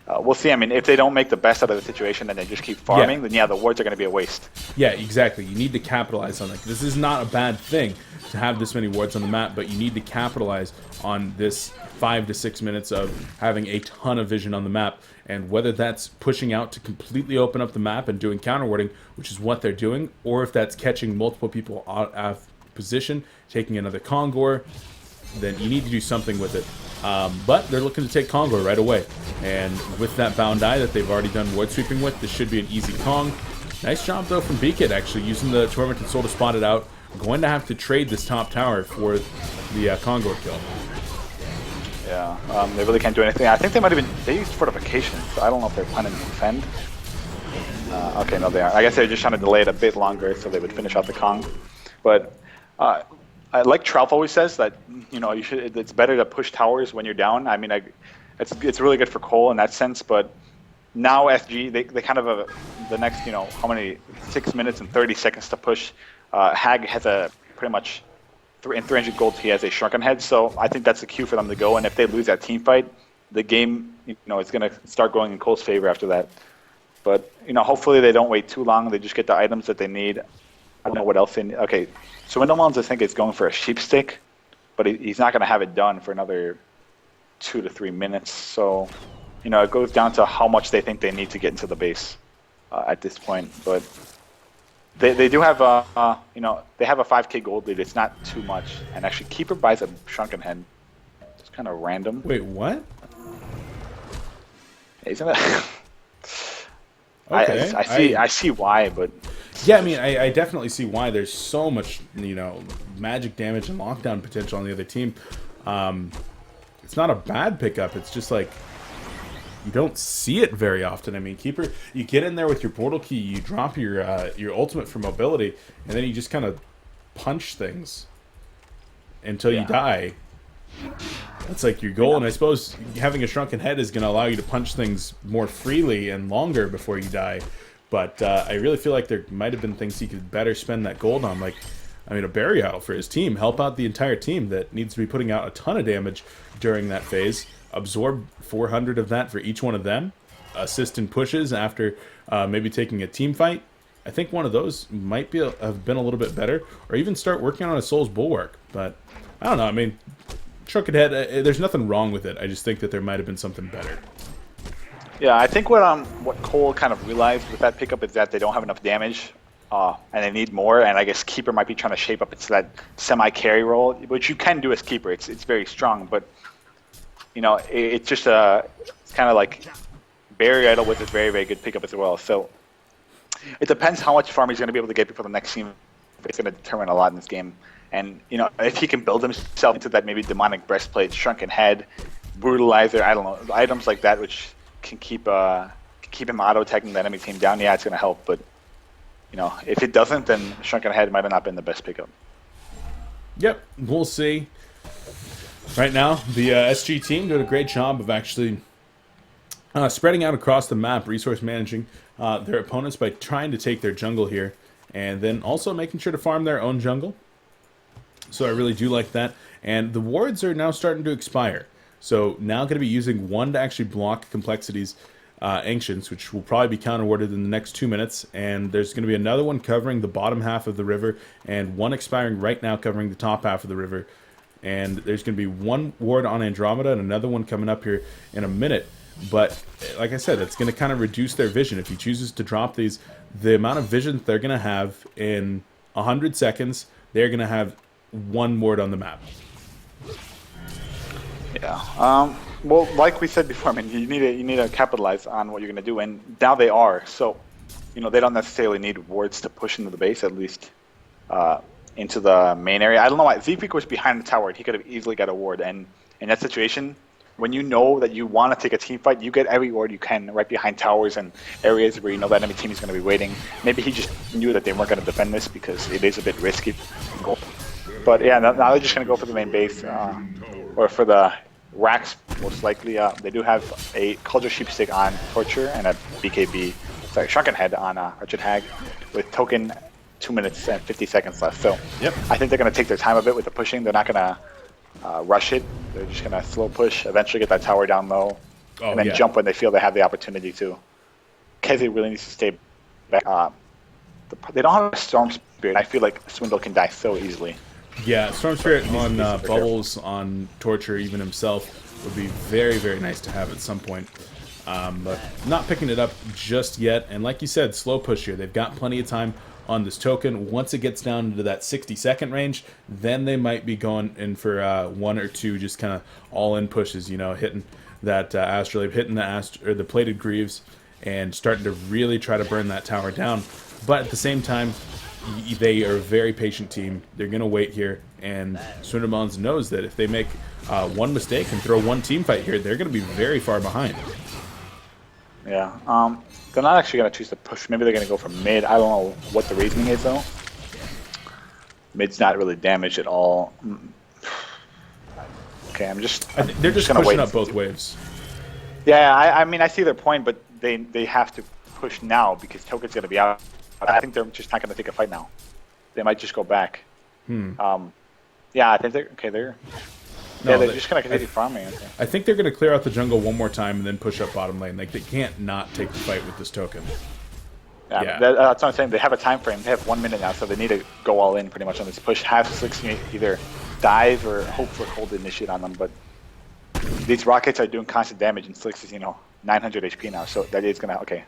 Speaker 2: we'll see. I mean, if they don't make the best out of the situation and they just keep farming, then the wards are going to be a waste.
Speaker 1: Yeah, exactly. You need to capitalize on that. This is not a bad thing to have this many wards on the map, but you need to capitalize on this 5 to 6 minutes of having a ton of vision on the map. And whether that's pushing out to completely open up the map and doing counter warding, which is what they're doing, or if that's catching multiple people out of position, taking another Kongor, then you need to do something with it. But they're looking to take Kongor right away. And with that Bound Eye that they've already done ward sweeping with, this should be an easy Kong. Nice job, though, from Beakit, actually, using the Tormented Soul to spot it out. Going to have to trade this top tower for the Kongor kill.
Speaker 2: Yeah, they really can't do anything. I think they used Fortification, so I don't know if they're planning to defend. Okay, no, they are. I guess they're just trying to delay it a bit longer so they would finish out the Kong. But like Trout always says, that it's better to push towers when you're down. I mean, it's really good for coL in that sense. But now SG they kind of have the next 6 minutes and 30 seconds to push. Hag has a pretty much in 300 gold. He has a Shrunken Head, so I think that's the cue for them to go. And if they lose that team fight, the game it's going to start going in coL's favor after that. But hopefully they don't wait too long. They just get the items that they need. I don't know what else they need. Okay, so Windelmons I think is going for a sheep stick, but he's not going to have it done for another 2 to 3 minutes. So it goes down to how much they think they need to get into the base at this point. But they do have they have a 5k gold lead. It's not too much, and actually Keeper buys a Shrunken Head. It's kind of random.
Speaker 1: Wait, what?
Speaker 2: Isn't it?
Speaker 1: Okay,
Speaker 2: I see why, but
Speaker 1: yeah, I mean, I definitely see why. There's so much magic damage and lockdown potential on the other team. It's not a bad pickup. It's just like you don't see it very often. I mean, Keeper, you get in there with your Portal Key, you drop your ultimate for mobility, and then you just kind of punch things. until you die. That's like your goal, and I suppose having a shrunken head is going to allow you to punch things more freely and longer before you die. But I really feel like there might have been things he could better spend that gold on, like, I mean, a Barry Idol for his team. Help out the entire team that needs to be putting out a ton of damage during that phase. Absorb 400 of that for each one of them. Assist in pushes after maybe taking a team fight. I think one of those might have been a little bit better, or even start working on a Soul's Bulwark. But I don't know. I mean, shrunken head, there's nothing wrong with it. I just think that there might have been something better.
Speaker 2: Yeah, I think what coL kind of realized with that pickup is that they don't have enough damage, and they need more. And I guess Keeper might be trying to shape up into that semi-carry role, which you can do as Keeper. It's very strong, but you know, it's just it's kind of like Barry Idol with a very, very good pickup as well. So it depends how much farm he's going to be able to get before the next team. It's going to determine a lot in this game. And you know, if he can build himself into that maybe demonic breastplate, shrunken head, brutalizer, I don't know, items like that, which can keep him auto-attacking the enemy team down, yeah, it's going to help. But you know, if it doesn't, then shrunken head might have not been the best pickup.
Speaker 1: Yep, we'll see. Right now, the SG team doing a great job of actually spreading out across the map, resource managing their opponents by trying to take their jungle here, and then also making sure to farm their own jungle. So I really do like that. And the wards are now starting to expire. So now going to be using one to actually block Complexity's Ancients, which will probably be counter-warded in the next 2 minutes. And there's going to be another one covering the bottom half of the river, and one expiring right now covering the top half of the river. And there's going to be one ward on Andromeda and another one coming up here in a minute. But like I said, it's going to kind of reduce their vision. If he chooses to drop these, the amount of vision they're going to have in 100 seconds, they're going to have one ward on the map.
Speaker 2: Yeah. Well, like we said before, I mean, you need to capitalize on what you're going to do, and now they are. So, you know, they don't necessarily need wards to push into the base, at least into the main area. I don't know why. Zephyr was behind the tower, and he could have easily got a ward. And in that situation, when you know that you want to take a team fight, you get every ward you can right behind towers and areas where you know that enemy team is going to be waiting. Maybe he just knew that they weren't going to defend this because it is a bit risky. But yeah, now they're just going to go for the main base, or for the racks, most likely. They do have a Culture Sheepstick on Torture and a Shrunken Head on Wretched Hag, with token 2 minutes and 50 seconds left. So
Speaker 1: yep.
Speaker 2: I think they're going to take their time a bit with the pushing. They're not going to rush it. They're just going to slow push, eventually get that tower down low, and then jump when they feel they have the opportunity to. Keze really needs to stay back. They don't have a Storm Spirit. I feel like Swindle can die so easily.
Speaker 1: Yeah, Storm Spirit on Bubbles, on Torture, even himself, would be very, very nice to have at some point. But not picking it up just yet. And like you said, slow push here. They've got plenty of time on this token. Once it gets down into that 60-second range, then they might be going in for one or two just kind of all-in pushes, you know, hitting that Astrolabe, hitting the Plated Greaves, and starting to really try to burn that tower down. But at the same time, they are a very patient team. They're going to wait here, and Swindelmons knows that if they make one mistake and throw one team fight here, they're going to be very far behind.
Speaker 2: Yeah, they're not actually going to choose to push. Maybe they're going to go for mid. I don't know what the reasoning is, though. Mid's not really damaged at all. Okay,
Speaker 1: they're just pushing up both waves.
Speaker 2: Yeah, I mean, I see their point, but they have to push now because Token's going to be out. I think they're just not going to take a fight now. They might just go back. Yeah, I think they're just going to continue farming.
Speaker 1: I think they're going to clear out the jungle one more time and then push up bottom lane. Like, they can't not take the fight with this token.
Speaker 2: Yeah. That's what I'm saying. They have a time frame. They have 1 minute now, so they need to go all in pretty much on this push. Have Slicks either dive or hope for cold initiate on them. But these rockets are doing constant damage, and Slicks is 900 HP now, so that is going to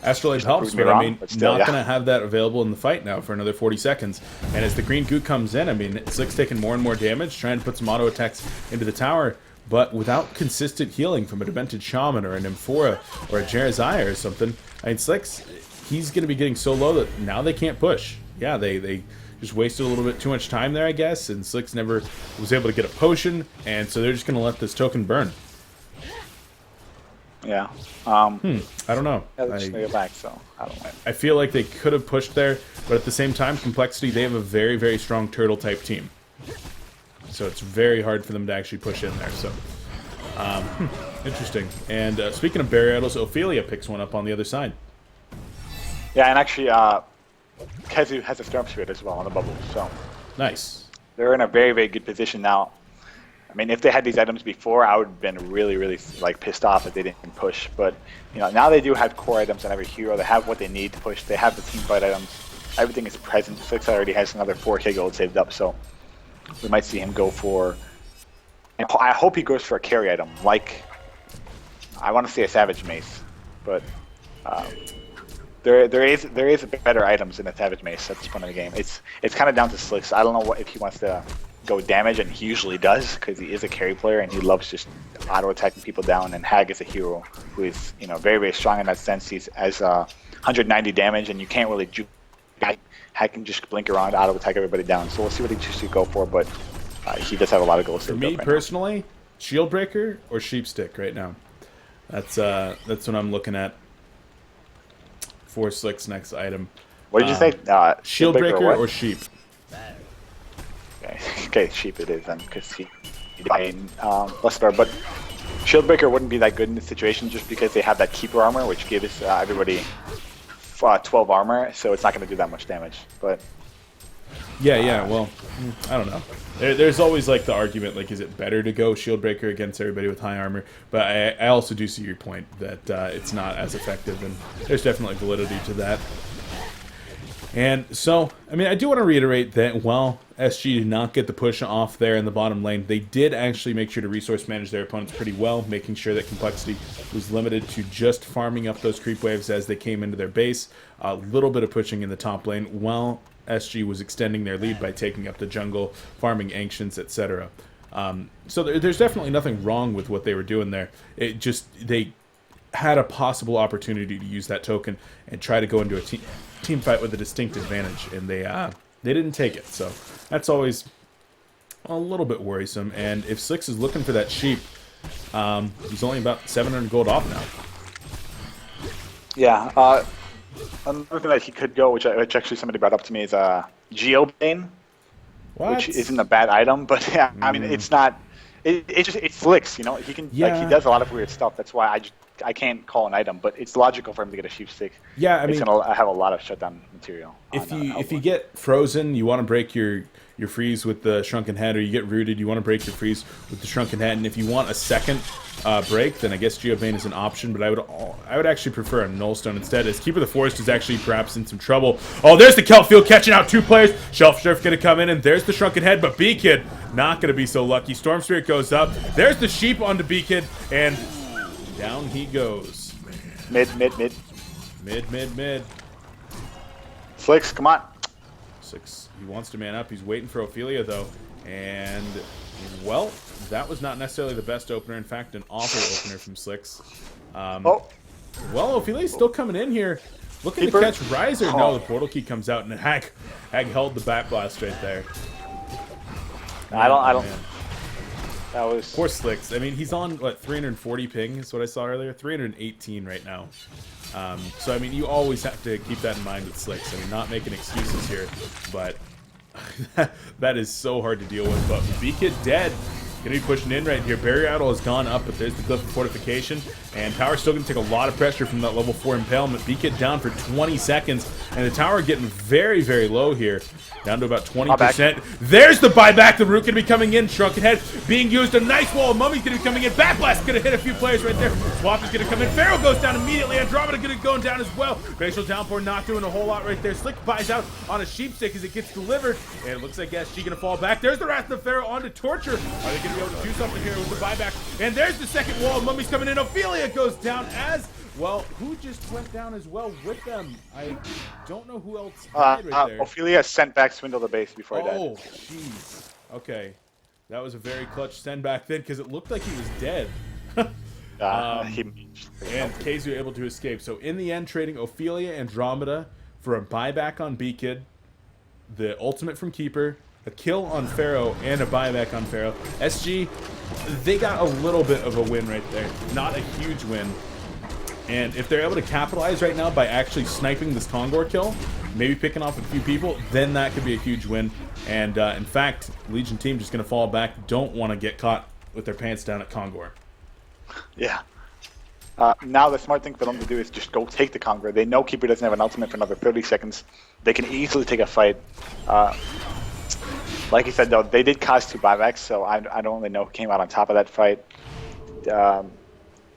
Speaker 1: Astrolabe helps, but I mean, not going to have that available in the fight now for another 40 seconds. And as the green goo comes in, I mean, Slick's taking more and more damage, trying to put some auto attacks into the tower, but without consistent healing from a Demented Shaman or an Amphora or a Jerizaiah or something. I mean, Slick's, he's going to be getting so low that now they can't push. Yeah, they just wasted a little bit too much time there, I guess, and Slick's never was able to get a potion, and so they're just going to let this token burn.
Speaker 2: Yeah.
Speaker 1: I don't know.
Speaker 2: Back, so I don't know.
Speaker 1: I feel like they could have pushed there, but at the same time, Complexity, they have a very, very strong turtle type team. So it's very hard for them to actually push in there. So, interesting. And speaking of barrier idols, Ophelia picks one up on the other side.
Speaker 2: Yeah, and actually, Kezu has a Storm Spirit as well on the bubble. So
Speaker 1: Nice.
Speaker 2: they're in a very, very good position now. I mean, if they had these items before, I would have been really, really like pissed off that they didn't push. But now they do have core items on every hero. They have what they need to push. They have the team fight items. Everything is present. Six already has another 4K gold saved up, so we might see him go for. And I hope he goes for a carry item, like I want to say a Savage Mace, but there is better items in a Savage Mace at this point in the game. It's kind of down to Slicks. I don't know if he wants to go damage, and he usually does because he is a carry player and he loves just auto attacking people down. And Hag is a hero who is very, very strong in that sense. He's as 190 damage, and you can't really juke. Hag can just blink around, auto attack everybody down. So we'll see what he chooses to go for, but he does have a lot of goals.
Speaker 1: For me personally, Shield Breaker or Sheep Stick right now. That's what I'm looking at for Slick's next item.
Speaker 2: What did you say?
Speaker 1: Shield Breaker or Sheep?
Speaker 2: Okay, Sheep it is then, because he less better. But Shieldbreaker wouldn't be that good in this situation just because they have that Keeper armor, which gives everybody 12 armor, so it's not going to do that much damage. But
Speaker 1: yeah. Well, I don't know. There's always like the argument, like, is it better to go Shieldbreaker against everybody with high armor? But I also do see your point that it's not as effective, and there's definitely validity to that. And so, I mean, I do want to reiterate that while SG did not get the push off there in the bottom lane, they did actually make sure to resource manage their opponents pretty well, making sure that complexity was limited to just farming up those creep waves as they came into their base, a little bit of pushing in the top lane, while SG was extending their lead by taking up the jungle, farming ancients, etc. So there's definitely nothing wrong with what they were doing there. It just, they had a possible opportunity to use that token and try to go into a team fight with a distinct advantage, and they didn't take it. So that's always a little bit worrisome. And if Slicks is looking for that sheep, he's only about 700 gold off now.
Speaker 2: Yeah, another thing that he could go, which actually somebody brought up to me, is Geobane, which isn't a bad item, but yeah, I mean, it's not. It's Slicks, He can he does a lot of weird stuff. That's why I can't call an item, but it's logical for him to get a sheep stick.
Speaker 1: Yeah, I mean,
Speaker 2: it's gonna have a lot of shutdown material.
Speaker 1: If you get frozen, you want to break your freeze with the shrunken head, or you get rooted, you want to break your freeze with the shrunken head. And if you want a second break, then I guess Geobane is an option. But I would actually prefer a Nullstone instead, as Keeper of the Forest is actually perhaps in some trouble. Oh, there's the Kelp Field catching out 2 players. Shelf Surf going to come in, and there's the shrunken head, but B-Kid not going to be so lucky. Storm Spirit goes up. There's the sheep onto B-Kid, and down he goes.
Speaker 2: Mid. Slicks, come on.
Speaker 1: Slicks, he wants to man up. He's waiting for Ophelia, though. And, well, that was not necessarily the best opener. In fact, an awful opener from Slicks. Well, Ophelia's still coming in here. Looking to catch Riser. No, the portal key comes out, and Hag held the back blast right there.
Speaker 2: I don't. That was
Speaker 1: poor Slicks. I mean, he's on what, 340 ping is what I saw earlier. 318 right now. So I mean, you always have to keep that in mind with Slicks. I mean, not making excuses here, but that is so hard to deal with. But B-Kid dead. Gonna be pushing in right here. Barrier Idol has gone up, but there's the Glyph of Fortification. And Tower's still gonna take a lot of pressure from that level 4 Impalement. B-Kid down for 20 seconds. And the tower getting very, very low here. Down to about 20%. There's the buyback. The root gonna be coming in. Shrunken Head being used. A nice wall. Mummy's gonna be coming in. Backblast gonna hit a few players right there. Swap is gonna come in. Pharaoh goes down immediately. Andromeda gonna go down as well. Glacial Downpour not doing a whole lot right there. Slick buys out on a sheep stick as it gets delivered. And it looks like SG gonna fall back. There's the Wrath of Pharaoh onto Torture. Are they gonna be able to do something here with the buyback? And there's the second wall. Mummy's coming in. Ophelia goes down as well. Who just went down as well with them? I don't know who else died right there.
Speaker 2: Ophelia sent back Swindle the base before he died.
Speaker 1: Oh, jeez. Okay. That was a very clutch send back then, because it looked like he was dead. And KZU able to escape. So in the end, trading Ophelia Andromeda for a buyback on B-Kid, the ultimate from Keeper, a kill on Pharaoh, and a buyback on Pharaoh. SG, they got a little bit of a win right there. Not a huge win. And if they're able to capitalize right now by actually sniping this Kongor kill, maybe picking off a few people, then that could be a huge win. And in fact, Legion team just going to fall back. Don't want to get caught with their pants down at Kongor.
Speaker 2: Yeah. Now the smart thing for them to do is just go take the Kongor. They know Keeper doesn't have an ultimate for another 30 seconds. They can easily take a fight. Like you said, though, they did cost 2 buybacks, so I don't really know who came out on top of that fight.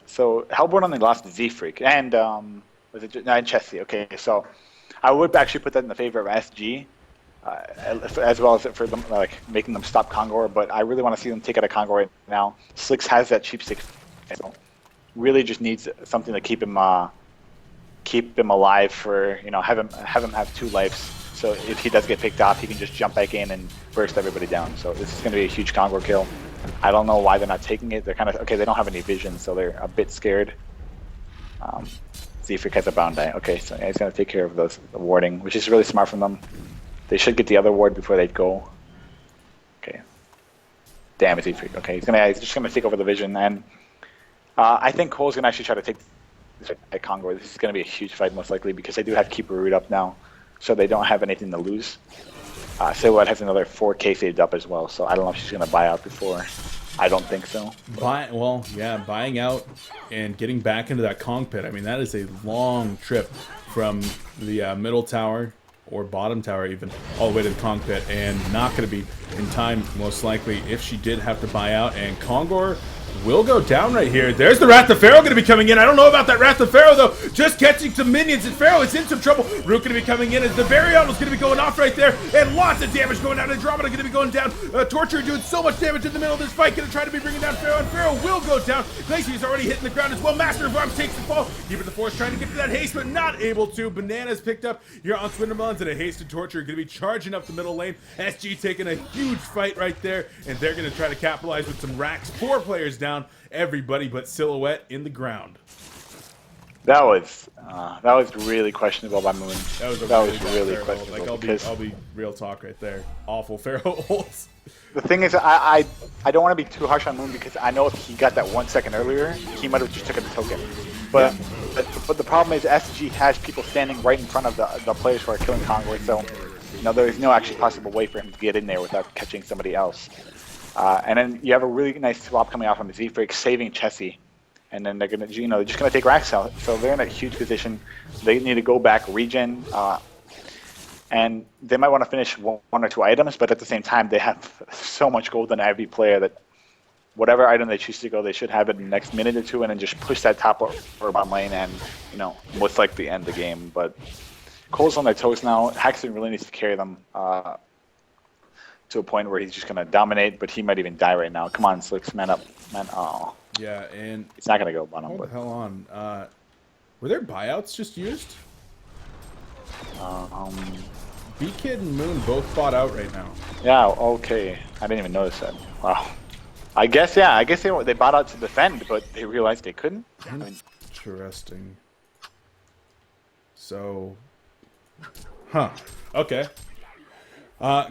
Speaker 2: So Hellborn only lost to Z-Freak and was it and Chessie. Okay, so I would actually put that in the favor of SG, as well as for them like making them stop Kongor. But I really want to see them take out a Kongor right now. Slicks has that cheap 6, so really just needs something to keep him alive for have him have 2 lives. So if he does get picked off, he can just jump back in and burst everybody down. So this is going to be a huge Kongor kill. I don't know why they're not taking it. They're kind of okay. They don't have any vision, so they're a bit scared. Z-Freak has a bound die. Okay, so yeah, he's going to take care of the warding, which is really smart from them. They should get the other ward before they go. Okay. Damn it, Z-Freak. Okay, he's just going to take over the vision, and I think coL's going to actually try to take this at Kongor. This is going to be a huge fight, most likely, because they do have Keeper root up now, so they don't have anything to lose. Silhouette has another 4K saved up as well, so I don't know if she's going to buy out before. I don't think so.
Speaker 1: Buying out and getting back into that Kong pit. I mean, that is a long trip from the middle tower or bottom tower even all the way to the Kong pit, and not going to be in time, most likely, if she did have to buy out. And Kongor will go down right here. There's the Wrath of Pharaoh going to be coming in. I don't know about that Wrath of Pharaoh, though. Just catching some minions, and Pharaoh is in some trouble. Root going to be coming in as the Baryon is going to be going off right there, and lots of damage going down. Andromeda going to be going down. Torture doing so much damage in the middle of this fight. Going to try to be bringing down Pharaoh, and Pharaoh will go down. Glacier is already hitting the ground as well. Master of Arms takes the fall. Keeper the Force trying to get to that haste, but not able to. Bananas picked up here on Swindermelons, and a hasted Torture going to be charging up the middle lane. SG taking a huge fight right there, and they're going to try to capitalize with some racks. 4 players down. Everybody but Silhouette in the ground.
Speaker 2: That was really questionable by Moon.
Speaker 1: That was really questionable. Like I'll be real talk right there. Awful Pharaoh holds.
Speaker 2: The thing is, I don't want to be too harsh on Moon because I know if he got that 1 second earlier, he might have just taken the token. But the problem is SG has people standing right in front of the players who are killing Kongor, so there is no actually possible way for him to get in there without catching somebody else. And then you have a really nice swap coming out from Z-Freak, saving Chessie, and then they're gonna, they're just gonna take Rax out. So they're in a huge position. They need to go back, regen, and they might want to finish 1 or 2 items. But at the same time, they have so much gold on every player that whatever item they choose to go, they should have it in the next minute or 2, and then just push that top or bottom lane, and most likely end the game. But coL's on their toes now. Haxton really needs to carry them. To a point where he's just going to dominate, but he might even die right now. Come on, Slicks, man up. Man, oh.
Speaker 1: Yeah, and...
Speaker 2: It's not going to go bottom.
Speaker 1: Hold the hell on. Were there buyouts just used? B-Kid and Moon both bought out right now.
Speaker 2: Yeah, okay. I didn't even notice that. Wow. I guess they bought out to defend, but they realized they couldn't.
Speaker 1: Interesting. So... Huh. Okay.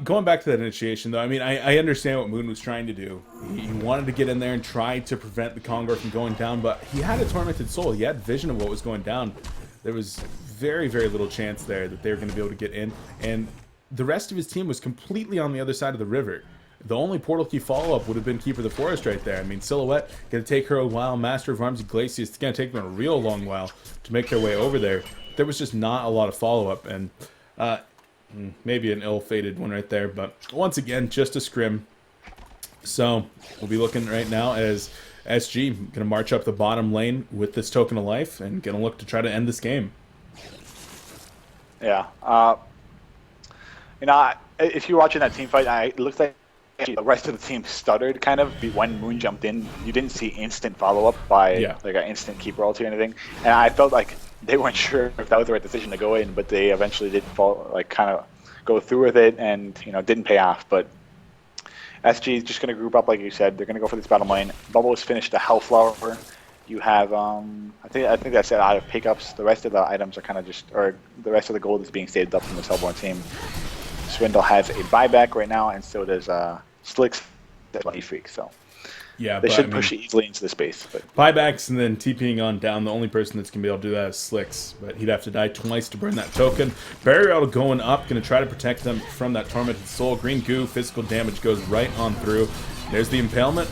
Speaker 1: Going back to that initiation, though, I mean, I understand what Moon was trying to do. He wanted to get in there and try to prevent the Kongor from going down, but he had a Tormented Soul. He had vision of what was going down. There was very, very little chance there that they were going to be able to get in, and the rest of his team was completely on the other side of the river. The only portal key follow-up would have been Keeper the Forest right there. I mean, Silhouette going to take her a while. Master of Arms and Glacius, it's going to take them a real long while to make their way over there. There was just not a lot of follow-up, and... maybe an ill-fated one right there, but once again, just a scrim. So we'll be looking right now as SG going to march up the bottom lane with this Token of Life and going to look to try to end this game.
Speaker 2: Yeah. If you're watching that team fight, it looks like the rest of the team stuttered kind of when Moon jumped in. You didn't see instant follow-up by like an instant Keeper ulti or anything, and I felt like they weren't sure if that was the right decision to go in, but they eventually did kind of go through with it, and didn't pay off. But SG is just going to group up, like you said. They're going to go for this bottom lane. Bubble has finished the Hellflower. You have I think that's it out of pickups. The rest of the items are kind of the rest of the gold is being saved up from this Hellborn team. Swindle has a buyback right now, and so does Slicks, Z-Freak. So
Speaker 1: Yeah,
Speaker 2: They
Speaker 1: but I
Speaker 2: should
Speaker 1: mean,
Speaker 2: push it easily into the space. But
Speaker 1: buybacks and then TPing on down. The only person that's going to be able to do that is Slicks, but he'd have to die twice to burn that token. Burial going up, going to try to protect them from that Tormented Soul. Green goo, physical damage goes right on through. There's the impalement.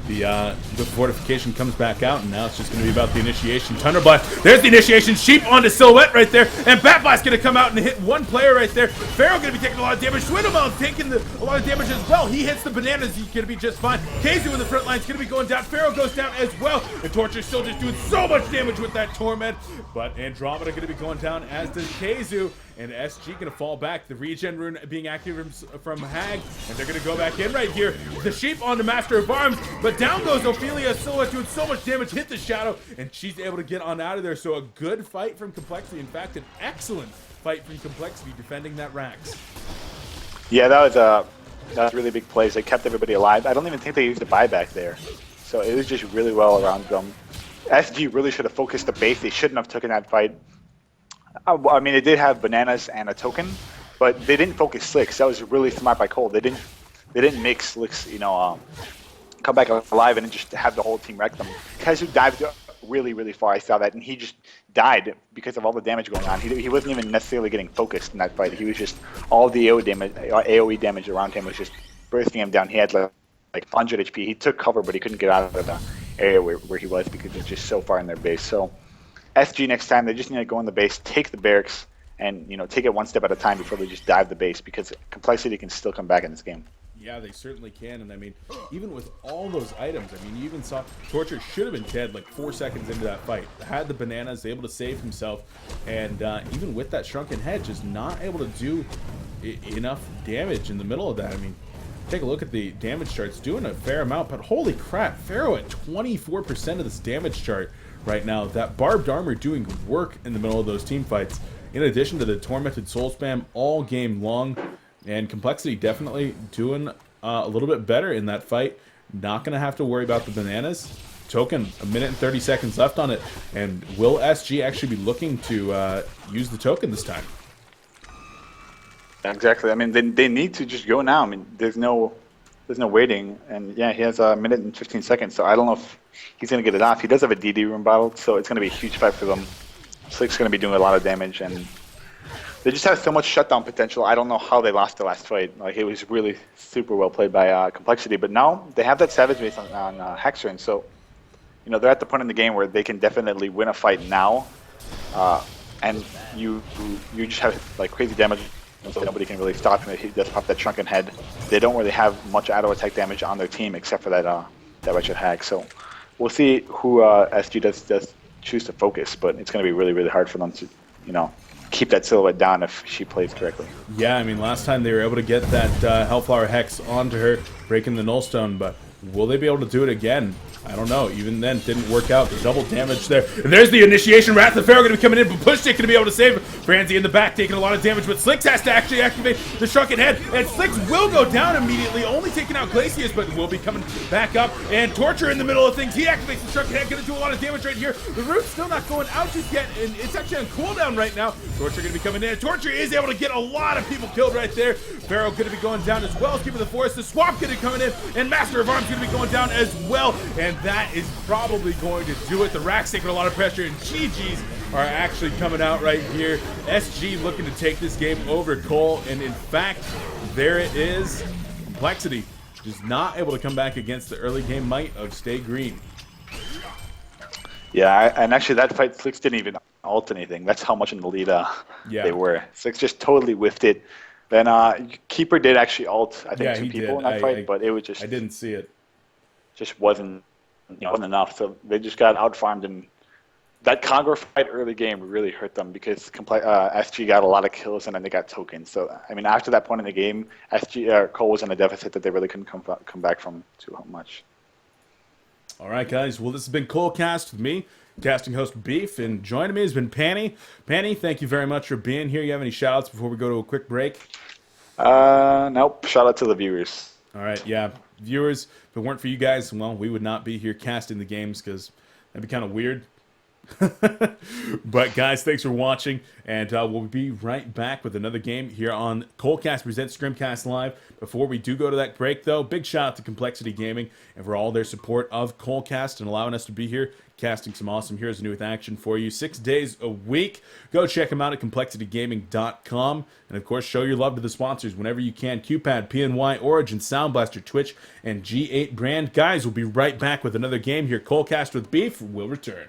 Speaker 1: The fortification comes back out, and now it's just going to be about the initiation. Thunderblast, there's the initiation. Sheep onto Silhouette right there, and Bat Blast going to come out and hit one player right there. Pharaoh going to be taking a lot of damage. Swindlemelon taking a lot of damage as well. He hits the bananas, he's going to be just fine. Kazu in the front line is going to be going down. Pharaoh goes down as well, and Torture's still just doing so much damage with that Torment, but Andromeda going to be going down, as does Kazu. And SG going to fall back. The regen rune being activated from Hag. And they're going to go back in right here. The Sheep onto Master of Arms. But down goes Ophelia. Silhouette doing so much damage. Hit the Shadow. And she's able to get on out of there. So a good fight from Complexity. In fact, an excellent fight from Complexity defending that Rax.
Speaker 2: yeah, that was really big plays. They kept everybody alive. I don't even think they used a buyback there. So it was just really well around them. SG really should have focused the base. They shouldn't have taken that fight. I mean, they did have bananas and a token, but they didn't focus Slicks. That was really smart by coL. They didn't make Slicks, come back alive and just have the whole team wreck them. Kazu dived really, really far. I saw that, and he just died because of all the damage going on. He wasn't even necessarily getting focused in that fight. He was just all the AoE damage around him was just bursting him down. He had like 100 HP. He took cover, but he couldn't get out of the area where he was because it was just so far in their base. So SG next time, they just need to go in the base, take the barracks, and take it one step at a time before they just dive the base, because Complexity can still come back in this game.
Speaker 1: Yeah, they certainly can. And I mean, even with all those items, I mean, you even saw Torture should have been dead like 4 seconds into that fight. Had the bananas, able to save himself, and even with that shrunken head, just not able to do enough damage in the middle of that. I mean, take a look at the damage charts, doing a fair amount, but holy crap, Pharaoh at 24% of this damage chart right now. That barbed armor doing work in the middle of those team fights, in addition to the tormented soul spam all game long. And Complexity definitely doing a little bit better in that fight. Not going to have to worry about the bananas. Token, 1 minute and 30 seconds left on it. And will SG actually be looking to use the token this time?
Speaker 2: Exactly. I mean, they need to just go now. I mean, there's no waiting. And yeah, he has 1 minute and 15 seconds. So I don't know if he's going to get it off. He does have a DD room battle, so it's going to be a huge fight for them. Slick's going to be doing a lot of damage, and they just have so much shutdown potential. I don't know how they lost the last fight. Like, it was really super well played by Complexity. But now they have that Savage base on Hexer, and so they're at the point in the game where they can definitely win a fight now, and you just have like crazy damage. So nobody can really stop him. He does pop that shrunken head. They don't really have much auto attack damage on their team except for that wretched hack. So we'll see who SG does choose to focus, but it's going to be really, really hard for them to keep that silhouette down if she plays correctly.
Speaker 1: Yeah, I mean, last time they were able to get that Hellflower Hex onto her, breaking the Nullstone, but will they be able to do it again? I don't know. Even then, didn't work out. The double damage there. And there's the initiation. Wrath of Pharaoh going to be coming in, but Pushstick going to be able to save him. Franzi in the back taking a lot of damage, but Slicks has to actually activate the Shrunken Head, and Slicks will go down immediately, only taking out Glacius, but will be coming back up. And Torture in the middle of things. He activates the Shrunken Head, going to do a lot of damage right here. The root's still not going out just yet, and it's actually on cooldown right now. Torture going to be coming in. Torture is able to get a lot of people killed right there. Pharaoh going to be going down as well, keeping the forest. The Swamp going to be coming in, and Master of Arms going to be going down as well, and that is probably going to do it. The Rack's taking a lot of pressure, and GG's are actually coming out right here. SG looking to take this game over coL, and in fact, there it is. Complexity just not able to come back against the early game might of stayGreen.
Speaker 2: Yeah, and actually that fight, Slicks didn't even ult anything. That's how much in the lead they were. Slicks just totally whiffed it. Then Keeper did actually ult, I think, 2 people in that fight, but it was just...
Speaker 1: I didn't see it.
Speaker 2: Just wasn't enough. So they just got outfarmed, and that Congo fight early game really hurt them because SG got a lot of kills and then they got tokens. So I mean, after that point in the game, coL was in a deficit that they really couldn't come back from too much.
Speaker 1: All right, guys. Well, this has been coLcast with me, casting host Beef, and joining me has been Panny. Panny, thank you very much for being here. You have any shout-outs before we go to a quick break?
Speaker 2: Nope. Shout out to the viewers.
Speaker 1: All right, yeah. Viewers, if it weren't for you guys, well, we would not be here casting the games because that'd be kind of weird. But guys, thanks for watching, and we'll be right back with another game here on coLcast presents Scrimcast Live. Before we do go to that break, though, big shout out to Complexity Gaming and for all their support of coLcast and allowing us to be here, casting some awesome Heroes New with action for you 6 days a week. Go check them out at complexitygaming.com, and of course, show your love to the sponsors whenever you can. QPad, PNY, Origin, Sound Blaster, Twitch, and G8 Brand. Guys, we'll be right back with another game here. coLcast with Beef will return.